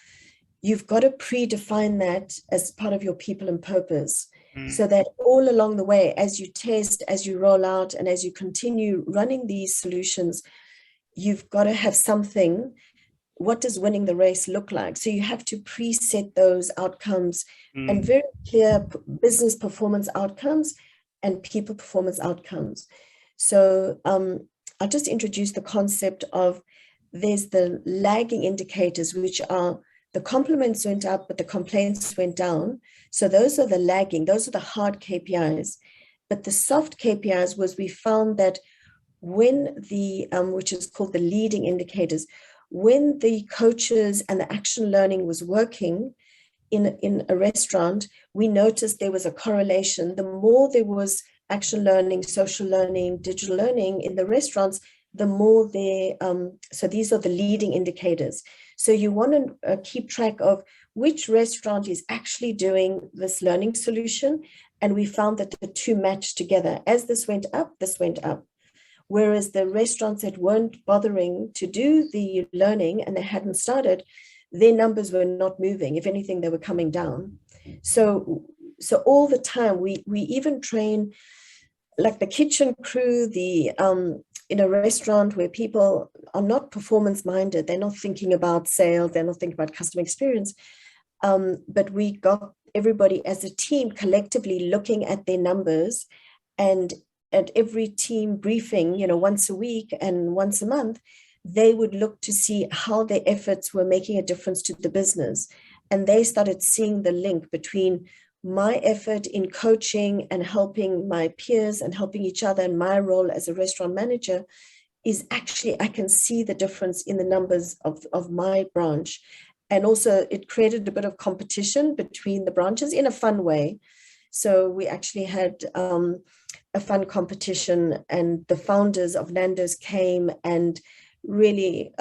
You've got to predefine that as part of your people and purpose. So that all along the way, as you test, as you roll out, and as you continue running these solutions, you've got to have something. What does winning the race look like? So you have to preset those outcomes and very clear business performance outcomes and people performance outcomes. So I'll just introduce the concept of, there's the lagging indicators, which are the compliments went up, but the complaints went down. So those are the lagging, those are the hard KPIs. But the soft KPIs was, we found that when the, which is called the leading indicators, when the coaches and the action learning was working in a restaurant, we noticed there was a correlation. The more there was action learning, social learning, digital learning in the restaurants, the more they, so these are the leading indicators. So you want to keep track of which restaurant is actually doing this learning solution. And we found that the two matched together. As this went up, this went up. Whereas the restaurants that weren't bothering to do the learning and they hadn't started, their numbers were not moving. If anything, they were coming down. So all the time, we even train like the kitchen crew, in a restaurant where people are not performance minded, they're not thinking about sales, they're not thinking about customer experience. But we got everybody as a team collectively looking at their numbers, and at every team briefing, once a week and once a month, they would look to see how their efforts were making a difference to the business. And they started seeing the link between my effort in coaching and helping my peers and helping each other, and my role as a restaurant manager is actually, I can see the difference in the numbers of my branch. And also it created a bit of competition between the branches in a fun way. So we actually had a fun competition, and the founders of Nando's came, and really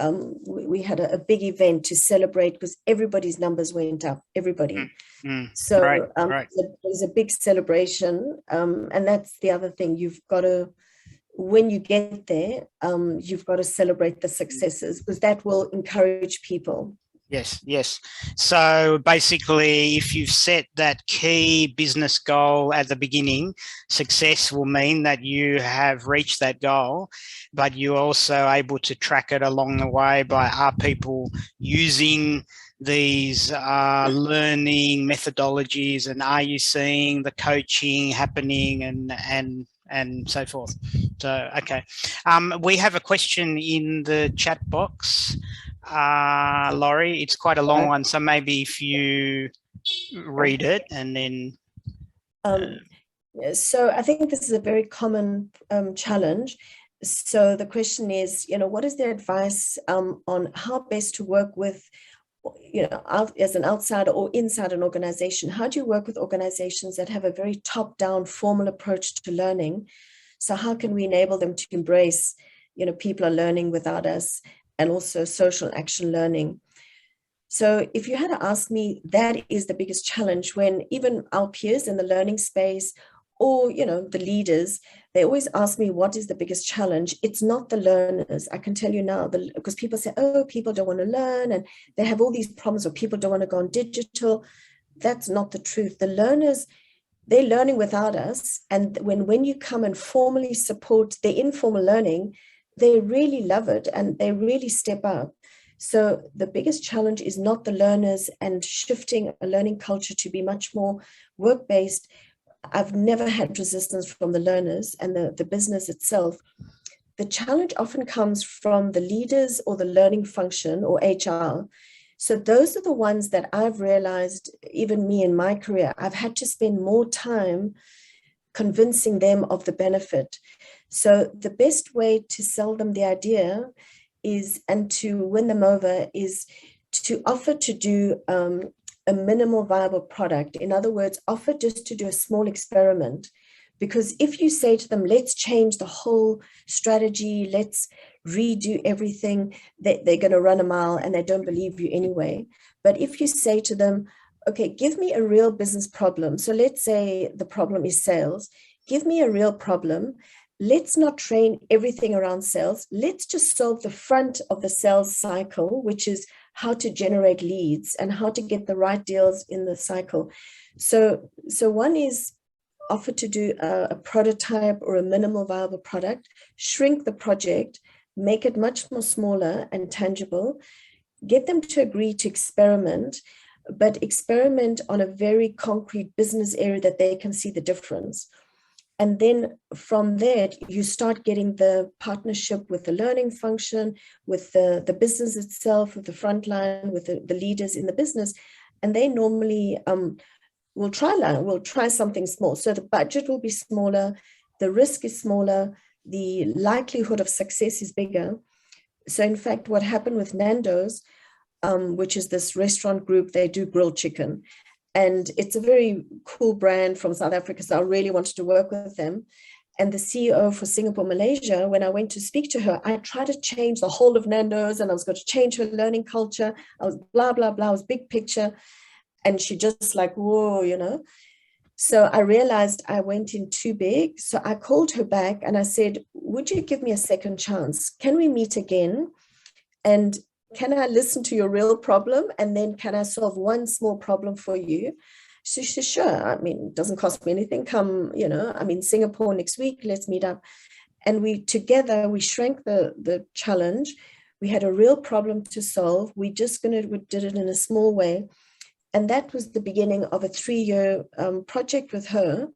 we had a big event to celebrate because everybody's numbers went up, everybody. So right. There's a big celebration, and that's the other thing. You've got to, when you get there, you've got to celebrate the successes, because that will encourage people. Yes. So basically, if you've set that key business goal at the beginning, success will mean that you have reached that goal, but you're also able to track it along the way by, are people using these learning methodologies, and are you seeing the coaching happening and so forth. So, okay. We have a question in the chat box. Laurie, it's quite a long one, so maybe if you read it and then... So I think this is a very common challenge. So the question is, what is the advice on how best to work with, as an outsider or inside an organization? How do you work with organizations that have a very top-down formal approach to learning? So how can we enable them to embrace, people are learning without us, and also social action learning? So if you had to ask me, that is the biggest challenge, when even our peers in the learning space, or, the leaders, they always ask me, what is the biggest challenge? It's not the learners. I can tell you now, because people say, oh, people don't want to learn, and they have all these problems, or people don't want to go on digital. that's not the truth. The learners, they're learning without us. And when you come and formally support their informal learning, they really love it and they really step up. So the biggest challenge is not the learners and shifting a learning culture to be much more work-based. I've never had resistance from the learners and the business itself. The challenge often comes from the leaders or the learning function or HR. So those are the ones that I've realized, even me in my career, I've had to spend more time convincing them of the benefit. So the best way to sell them the idea is, and to win them over, is to offer to do a minimal viable product. In other words, offer just to do a small experiment. Because if you say to them, let's change the whole strategy, let's redo everything, they're going to run a mile and they don't believe you anyway. But if you say to them, okay, give me a real business problem. So let's say the problem is sales. Give me a real problem. Let's not train everything around sales. Let's just solve the front of the sales cycle, which is how to generate leads and how to get the right deals in the cycle. So one is offer to do a prototype or a minimal viable product, shrink the project, make it much more smaller and tangible, get them to agree to experiment, but experiment on a very concrete business area that they can see the difference. And then from there, you start getting the partnership with the learning function, with the business itself, with the frontline, with the leaders in the business. And they normally will try something small. So the budget will be smaller, the risk is smaller, the likelihood of success is bigger. So in fact, what happened with Nando's, which is this restaurant group, they do grilled chicken. And it's a very cool brand from South Africa, so I really wanted to work with them. And the CEO for Singapore, Malaysia, when I went to speak to her, I tried to change the whole of Nando's and I was going to change her learning culture. I was blah, blah, blah, I was big picture. And she just like, whoa, you know. So I realized I went in too big. So I called her back and I said, would you give me a second chance? Can we meet again? And can I listen to your real problem? And then can I solve one small problem for you? She said, sure. I mean, it doesn't cost me anything. Come, you know, I'm in Singapore next week. Let's meet up. And we shrank the challenge. We had a real problem to solve. We did it in a small way. And that was the beginning of a 3-year project with her.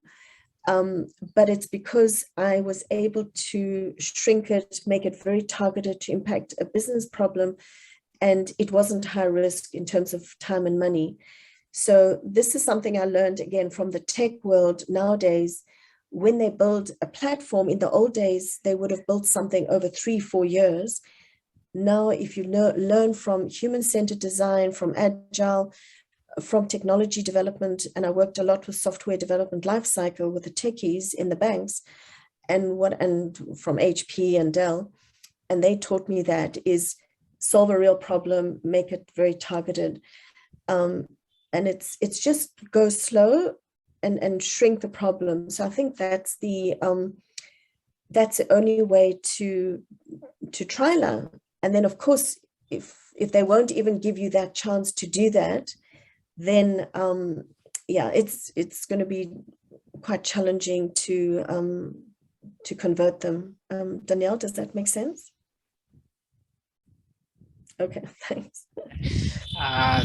But it's because I was able to shrink it, make it very targeted to impact a business problem. And it wasn't high risk in terms of time and money. So this is something I learned again from the tech world nowadays. When they build a platform, in the old days, they would have built something over 3-4 years. Now, if you learn from human-centered design, from agile, from technology development, and I worked a lot with software development lifecycle with the techies in the banks, and from HP and Dell, and they taught me that is solve a real problem, make it very targeted, and it's just go slow and shrink the problem. So I think that's the only way to try learn. And then of course, if they won't even give you that chance to do that, then it's going to be quite challenging to convert them. Danielle, does that make sense? Okay, thanks.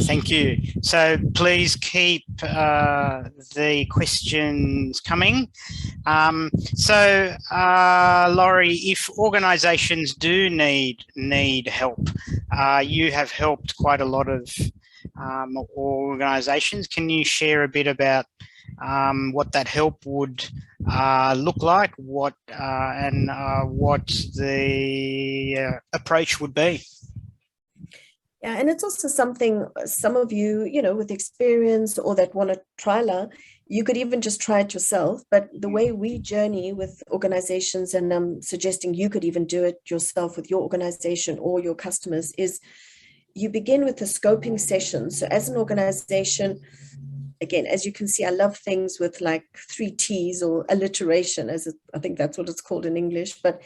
Thank you. So please keep the questions coming. Laurie, if organisations do need help, you have helped quite a lot of organisations. Can you share a bit about what that help would look like, what the approach would be? Yeah, and it's also something some of you, with experience or that want to try learn, you could even just try it yourself. But the way we journey with organizations, and I'm suggesting you could even do it yourself with your organization or your customers, is you begin with a scoping session. So as an organization, again, as you can see, I love things with like 3 T's or alliteration, I think that's what it's called in English. But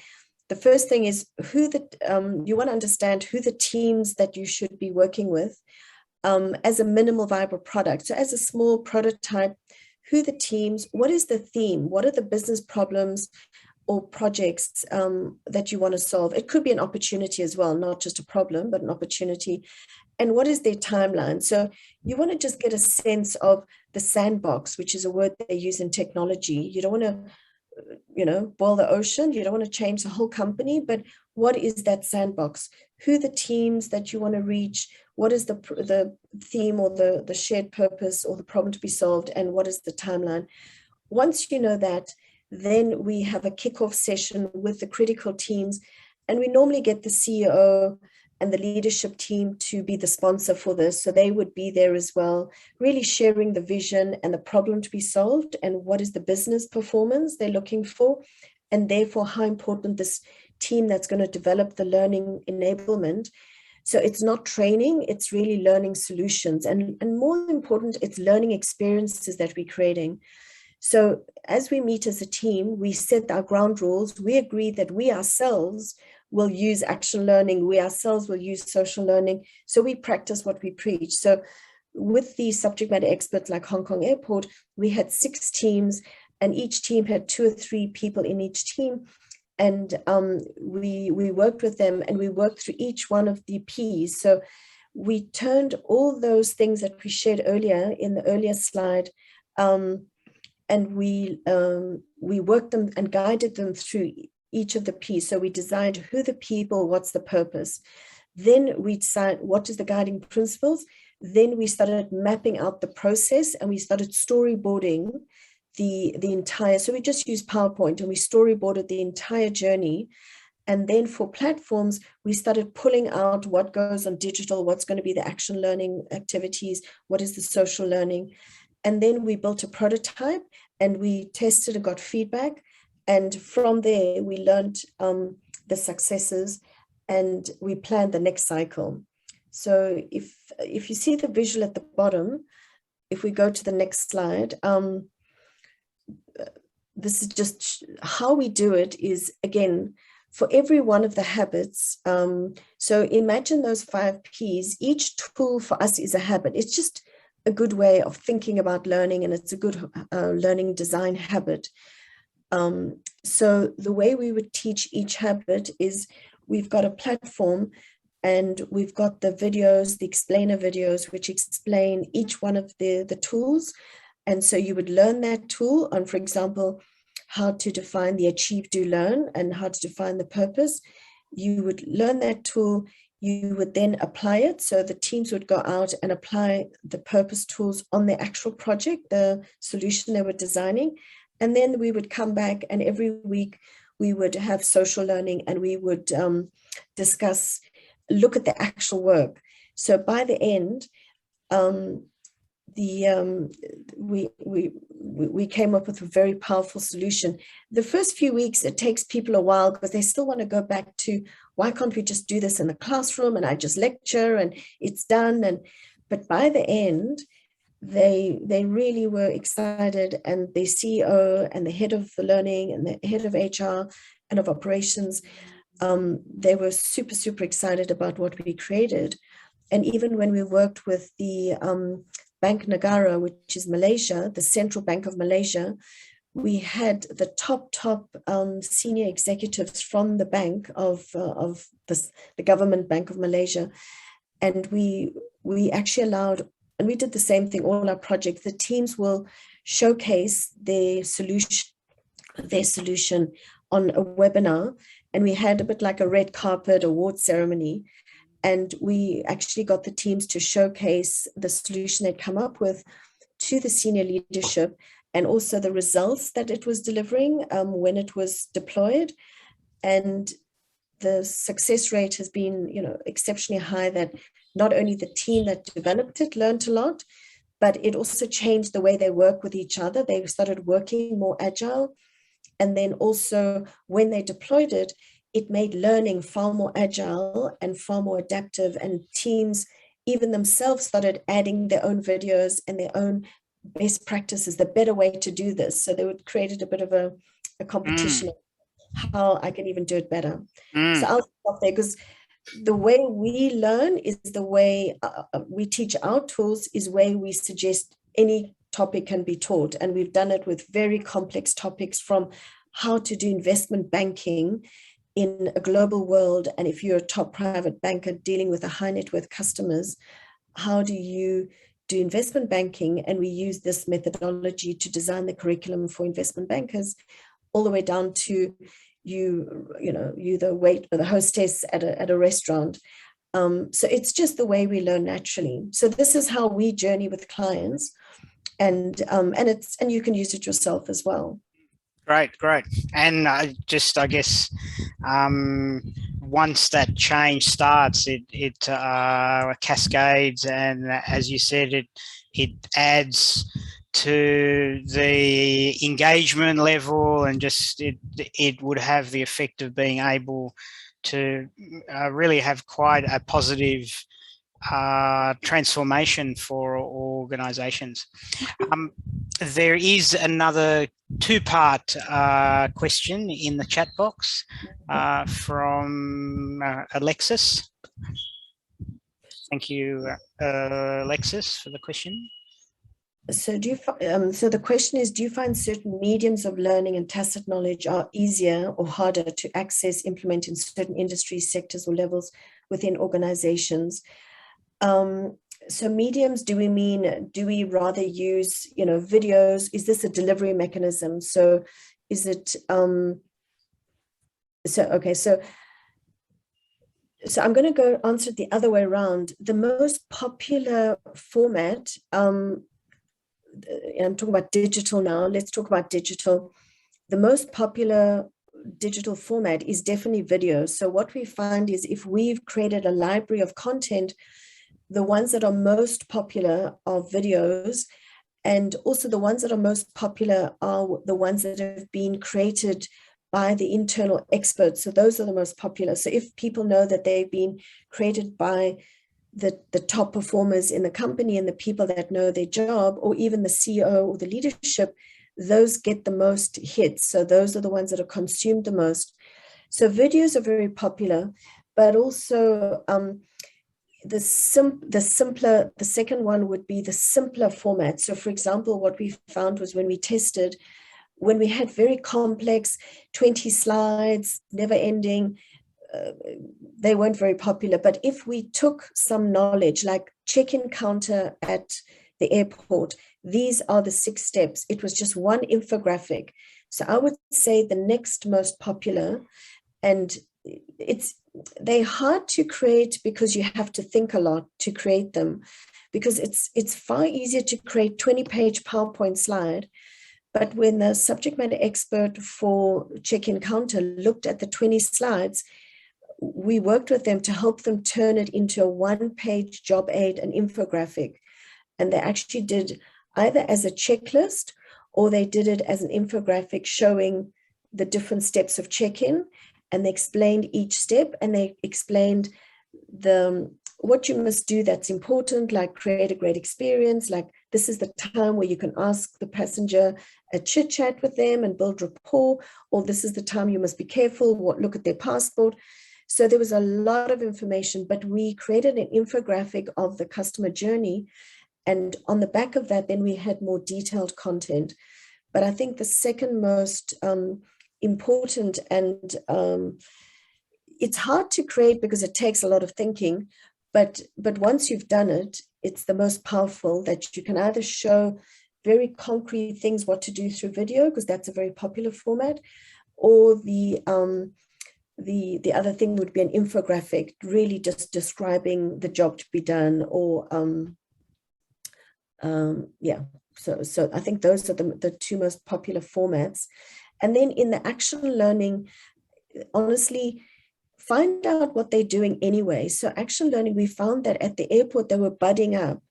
the first thing is you want to understand who the teams that you should be working with as a minimal viable product. So as a small prototype, who the teams, what is the theme? What are the business problems or projects that you want to solve? It could be an opportunity as well, not just a problem, but an opportunity. And what is their timeline? So you want to just get a sense of the sandbox, which is a word they use in technology. You don't want to, boil the ocean. You don't want to change the whole company, but what is that sandbox? Who are the teams that you want to reach? What is the theme or the shared purpose or the problem to be solved? And what is the timeline? Once you know that, then we have a kickoff session with the critical teams, and we normally get the CEO and the leadership team to be the sponsor for this. So they would be there as well, really sharing the vision and the problem to be solved and what is the business performance they're looking for, and therefore how important this team that's going to develop the learning enablement. So it's not training, it's really learning solutions. And more important, it's learning experiences that we're creating. So as we meet as a team, we set our ground rules. We agree that we ourselves will use action learning. We ourselves will use social learning. So we practice what we preach. So with the subject matter experts like Hong Kong Airport, we had 6 teams, and each team had 2 or 3 people in each team. And we worked with them, and we worked through each one of the Ps. So we turned all those things that we shared earlier in the earlier slide, and we worked them and guided them through each of the Ps. So we designed who the people, what's the purpose. Then we decided what is the guiding principles. Then we started mapping out the process, and we started storyboarding the entire, so we just used PowerPoint and we storyboarded the entire journey. And then for platforms, we started pulling out what goes on digital, what's going to be the action learning activities, what is the social learning. And then we built a prototype and we tested and got feedback. And from there, we learned the successes and we planned the next cycle. So if you see the visual at the bottom, if we go to the next slide, this is just how we do it is, again, for every one of the habits. So imagine those 5 Ps. Each tool for us is a habit. It's just a good way of thinking about learning, and it's a good learning design habit. So the way we would teach each habit is we've got a platform and we've got the videos, the explainer videos, which explain each one of the tools. And so you would learn that tool on, for example, how to define the achieve, do, learn, and how to define the purpose. You would learn that tool. You would then apply it. So the teams would go out and apply the purpose tools on the actual project, the solution they were designing. And then we would come back, and every week we would have social learning, and we would discuss, look at the actual work. So by the end, we came up with a very powerful solution. The first few weeks, it takes people a while because they still want to go back to, why can't we just do this in the classroom and I just lecture and it's done? But by the end, they really were excited, and the CEO and the head of the learning and the head of HR and of operations, they were super, super excited about what we created. And even when we worked with the Bank Negara, which is Malaysia, the Central Bank of Malaysia, we had the top senior executives from the bank of the government Bank of Malaysia. And we actually allowed, and we did the same thing, all our projects, the teams will showcase their solution on a webinar. And we had a bit like a red carpet award ceremony. And we actually got the teams to showcase the solution they'd come up with to the senior leadership, and also the results that it was delivering when it was deployed. And the success rate has been, exceptionally high, that not only the team that developed it learned a lot, but it also changed the way they work with each other. They started working more agile. And then also when they deployed it, it made learning far more agile and far more adaptive, and teams even themselves started adding their own videos and their own best practices, the better way to do this. So they would create a bit of a competition of how I can even do it better. So I'll stop there because the way we learn is the way we teach our tools, is way we suggest any topic can be taught. And we've done it with very complex topics, from how to do investment banking in a global world. And if you're a top private banker dealing with a high net worth customers, how do you do investment banking? And we use this methodology to design the curriculum for investment bankers, all the way down to you the wait or the hostess at a restaurant. So it's just the way we learn naturally. So this is how we journey with clients, and you can use it yourself as well. Great. And I guess, once that change starts, it cascades, and as you said, it adds to the engagement level, and just it would have the effect of being able to really have quite a positive transformation for organizations. There is another two-part question in the chat box from Alexis. Thank you, Alexis, for the question. So so the question is, do you find certain mediums of learning and tacit knowledge are easier or harder to access, implement in certain industries, sectors, or levels within organizations? So mediums, do we rather use, videos? Is this a delivery mechanism? So is it, so I'm going to go answer it the other way around. The most popular format, I'm talking about digital now. Let's talk about digital. The most popular digital format is definitely video. So what we find is, if we've created a library of content, the ones that are most popular are videos, and also the ones that are most popular are the ones that have been created by the internal experts. So those are the most popular. So if people know that they've been created by the top performers in the company and the people that know their job, or even the CEO or the leadership, those get the most hits. So those are the ones that are consumed the most. So videos are very popular, but also the second one would be the simpler format. So for example, what we found was, when we tested, when we had very complex 20 slides, never ending, they weren't very popular. But if we took some knowledge, like check-in counter at the airport, these are the 6 steps. It was just one infographic. So I would say the next most popular, and they're hard to create because you have to think a lot to create them, because it's far easier to create 20-page PowerPoint slide. But when the subject matter expert for check-in counter looked at the 20 slides, we worked with them to help them turn it into a 1-page job aid, an infographic. And they actually did either as a checklist, or they did it as an infographic showing the different steps of check-in. And they explained each step, and they explained what you must do that's important, like create a great experience, like this is the time where you can ask the passenger a chit chat with them and build rapport, or this is the time you must be careful, look at their passport. So there was a lot of information, but we created an infographic of the customer journey. And on the back of that, then we had more detailed content. But I think the second most important, and it's hard to create because it takes a lot of thinking, but once you've done it, it's the most powerful, that you can either show very concrete things, what to do through video, because that's a very popular format, or the other thing would be an infographic, really just describing the job to be done, or so I think those are the 2 most popular formats. And then in the action learning, honestly, find out what they're doing anyway. So action learning, we found that at the airport, they were budding up.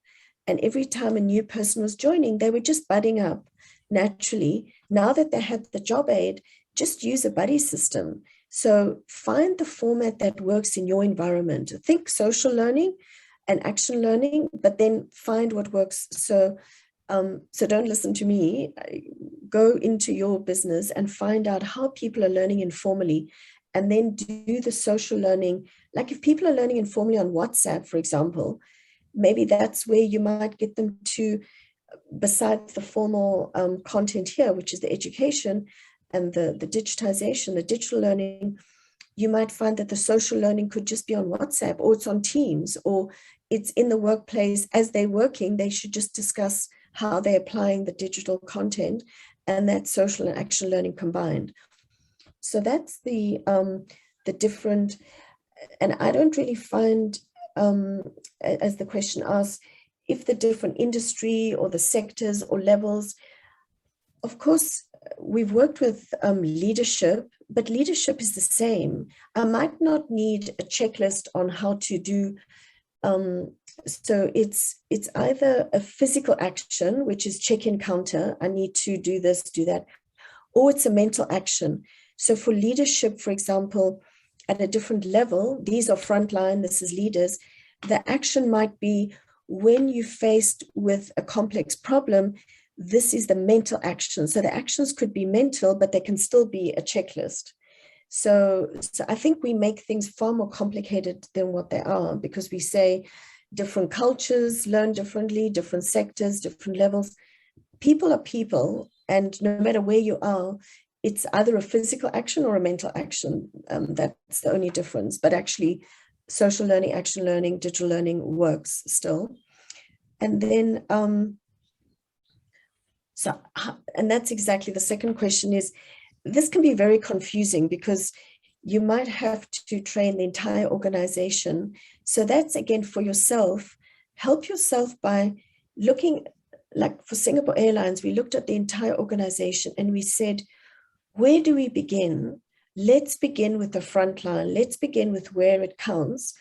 And every time a new person was joining, they were just budding up naturally. Now that they had the job aid, just use a buddy system. So find the format that works in your environment. Think social learning and action learning, but then find what works. So don't listen to me. Go into your business and find out how people are learning informally, and then do the social learning. Like if people are learning informally on WhatsApp, for example, maybe that's where you might get them to, besides the formal content here, which is the education and the digitization, the digital learning, you might find that the social learning could just be on WhatsApp, or it's on Teams, or it's in the workplace. As they're working, they should just discuss how they're applying the digital content, and that social and action learning combined. So that's the different, and I don't really find, as the question asks, if the different industry or the sectors or levels, of course, we've worked with leadership, but leadership is the same. I might not need a checklist on how to do. So it's either a physical action, which is check in counter, I need to do this, do that, or it's a mental action. So for leadership, for example, at a different level, these are frontline, this is leaders, the action might be when you're faced with a complex problem, this is the mental action. So the actions could be mental, but they can still be a checklist. So I think we make things far more complicated than what they are, because we say different cultures learn differently, different sectors, different levels. People are people, and no matter where you are, it's either a physical action or a mental action. That's the only difference. But actually, social learning, action learning, digital learning works still. And then, and that's exactly the second question is, this can be very confusing because you might have to train the entire organization. So that's, again, for yourself, help yourself by looking, like for Singapore Airlines, we looked at the entire organization and we said, where do we begin? Let's begin with the front line. Let's begin with where it counts.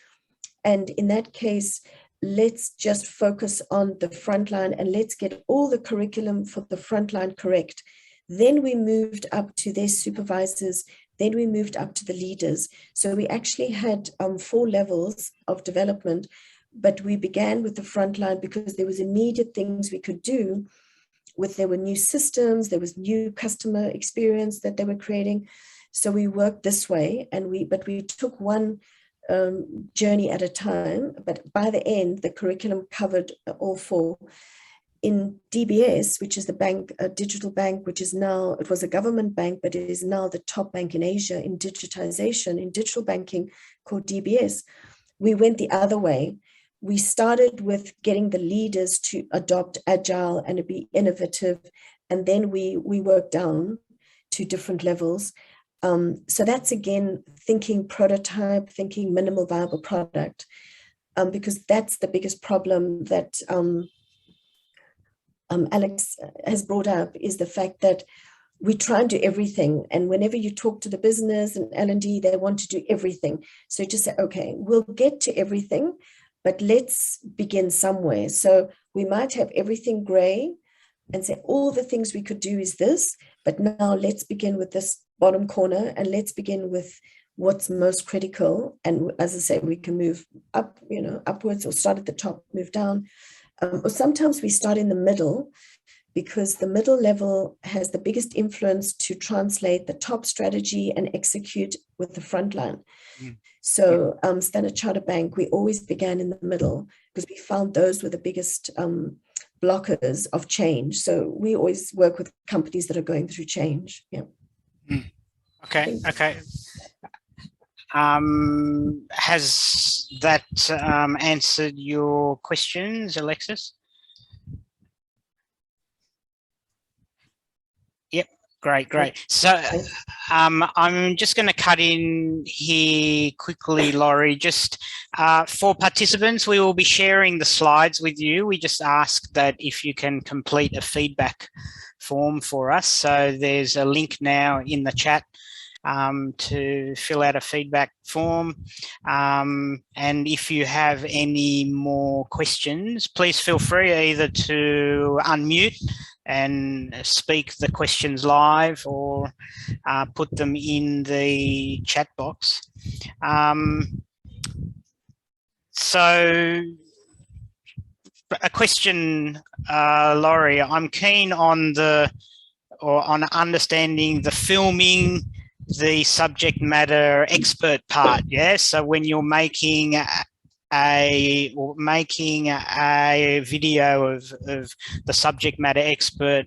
And in that case, let's just focus on the front line and let's get all the curriculum for the front line correct. Then we moved up to their supervisors. Then we moved up to the leaders. So we actually had 4 levels of development, but we began with the front line because there was immediate things we could do. There were new systems, there was new customer experience that they were creating. So we worked this way, but we took one journey at a time. But by the end, the curriculum covered all 4. In DBS, which is the bank, a digital bank, which is now, it was a government bank, but it is now the top bank in Asia in digitization, in digital banking, called DBS. We went the other way. We started with getting the leaders to adopt agile and to be innovative, and then we worked down to different levels. So that's, again, thinking prototype, thinking minimal viable product, because that's the biggest problem that Alex has brought up, is the fact that we try and do everything. And whenever you talk to the business and L&D, they want to do everything. So just say, okay, we'll get to everything, but let's begin somewhere. So we might have everything gray and say all the things we could do is this, but now let's begin with this bottom corner and let's begin with what's most critical. And as I say, we can move up, upwards, or start at the top, move down. Or sometimes we start in the middle, because the middle level has the biggest influence to translate the top strategy and execute with the front line. Mm. So Standard Chartered Bank, we always began in the middle because we found those were the biggest blockers of change. So we always work with companies that are going through change. Yeah. Mm. Okay. Has that answered your questions, Alexis? Yep, great. So I'm just going to cut in here quickly, Laurie. Just for participants, we will be sharing the slides with you. We just ask that if you can complete a feedback form for us. So there's a link now in the chat to fill out a feedback form. And if you have any more questions, please feel free either to unmute and speak the questions live, or put them in the chat box. So a question, Laurie, I'm keen on on understanding the filming the subject matter expert part. Yeah. So when you're making a video of the subject matter expert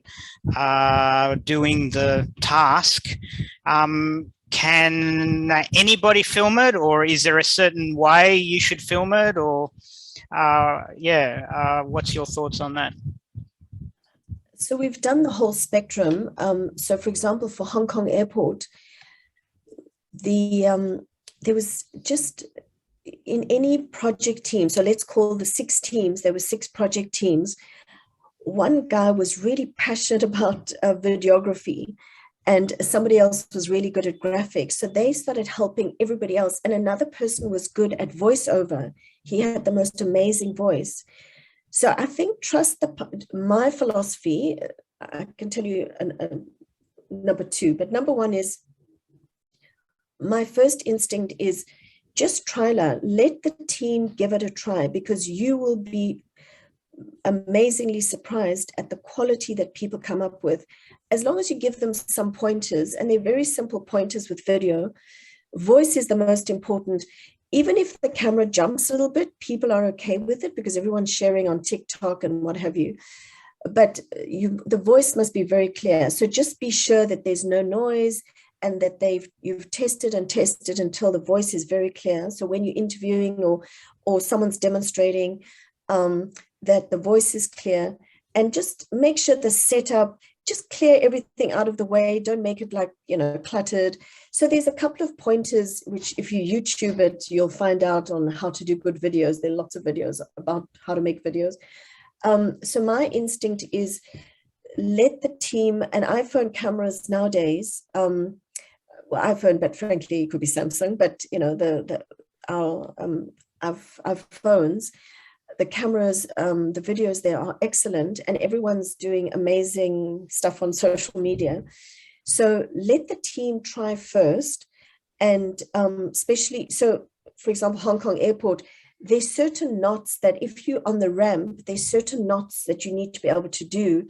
doing the task, can anybody film it, or is there a certain way you should film it, or what's your thoughts on that? So we've done the whole spectrum. So for example, for Hong Kong Airport, there was just in any project team, so let's call the 6 teams, there were 6 project teams. One guy was really passionate about videography, and somebody else was really good at graphics. So they started helping everybody else. And another person was good at voiceover. He had the most amazing voice. So I think my philosophy, I can tell you number 2, but number 1 is, my first instinct is just trial. Let the team give it a try, because you will be amazingly surprised at the quality that people come up with. As long as you give them some pointers, and they're very simple pointers with video. Voice is the most important. Even if the camera jumps a little bit, people are okay with it because everyone's sharing on TikTok and what have you. But the voice must be very clear. So just be sure that there's no noise, and that you've tested and tested until the voice is very clear. So when you're interviewing or someone's demonstrating, that the voice is clear, and just make sure the setup, just clear everything out of the way. Don't make it like, cluttered. So there's a couple of pointers, which if you YouTube it, you'll find out on how to do good videos. There are lots of videos about how to make videos. So my instinct is, let the team, and iPhone cameras nowadays, iPhone, but frankly, it could be Samsung, but our phones, the cameras, the videos there are excellent, and everyone's doing amazing stuff on social media. So let the team try first, and especially, so for example, Hong Kong Airport, there's certain knots that if you're on the ramp, there's certain knots that you need to be able to do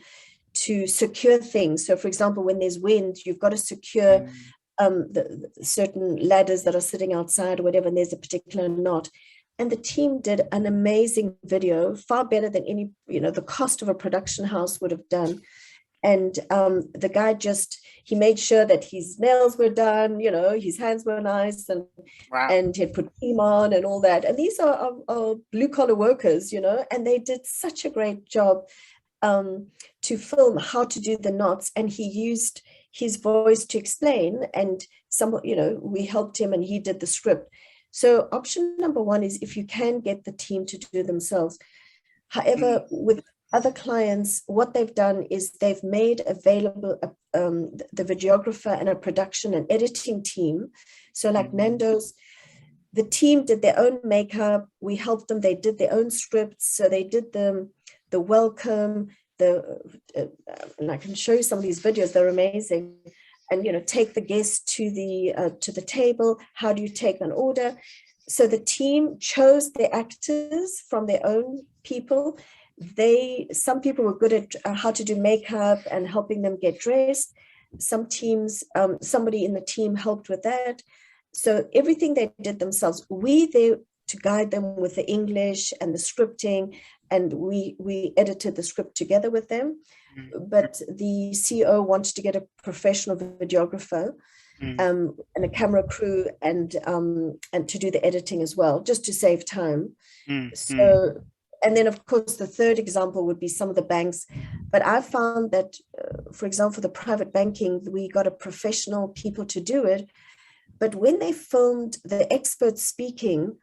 to secure things. So for example, when there's wind, you've got to secure the certain ladders that are sitting outside or whatever, and there's a particular knot. And the team did an amazing video, far better than any, the cost of a production house would have done. And the guy he made sure that his nails were done, his hands were nice, and wow. And he had put cream on and all that. And these are blue collar workers, and they did such a great job to film how to do the knots. And he used his voice to explain, and we helped him, and he did the script. So option number 1 is if you can get the team to do themselves. However, with other clients, what they've done is they've made available the videographer and a production and editing team. So like Nando's, the team did their own makeup. We helped them. They did their own scripts. So they did the welcome, and I can show you some of these videos. They're amazing. And take the guest to the table. How do you take an order? So the team chose the actors from their own people. Some people were good at how to do makeup and helping them get dressed. Some teams, somebody in the team helped with that. So everything they did themselves. We there to guide them with the English and the scripting, and we edited the script together with them. But the CEO wanted to get a professional videographer and a camera crew, and to do the editing as well, just to save time. So, and then of course the third example would be some of the banks. But I found that, for example, the private banking, we got a professional people to do it. But when they filmed the experts speaking,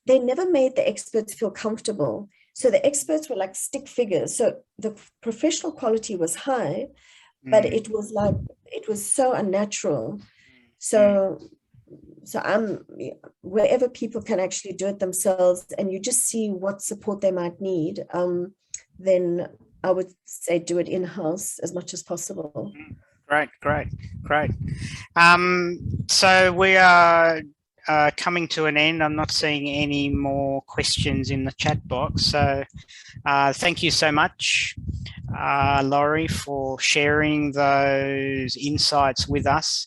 they never made the experts feel comfortable. So the experts were like stick figures. So the professional quality was high, but it was so unnatural. So I'm wherever people can actually do it themselves, and you just see what support they might need, then I would say do it in-house as much as possible. Great. So we are coming to an end. I'm not seeing any more questions in the chat box. So thank you so much Laurie, for sharing those insights with us.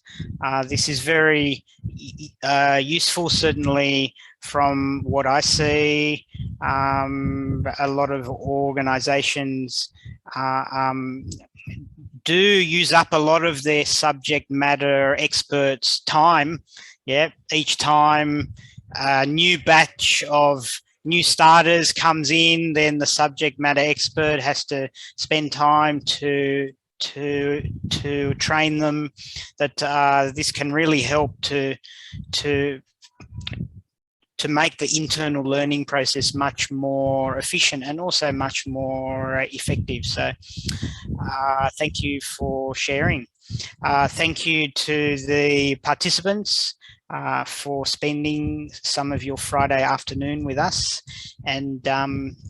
This is very useful, certainly from what I see. A lot of organisations do use up a lot of their subject matter experts' time. Yeah, each time a new batch of new starters comes in, then the subject matter expert has to spend time to train them. That this can really help to make the internal learning process much more efficient and also much more effective. So thank you for sharing. Thank you to the participants for spending some of your Friday afternoon with us, and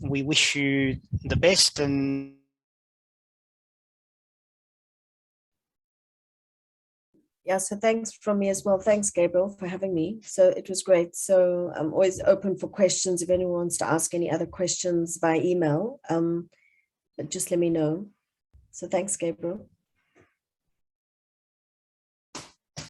we wish you the best. And yeah, so thanks from me as well. Thanks, Gabriel, for having me. So it was great. So I'm always open for questions. If anyone wants to ask any other questions by email, just let me know. So thanks, Gabriel.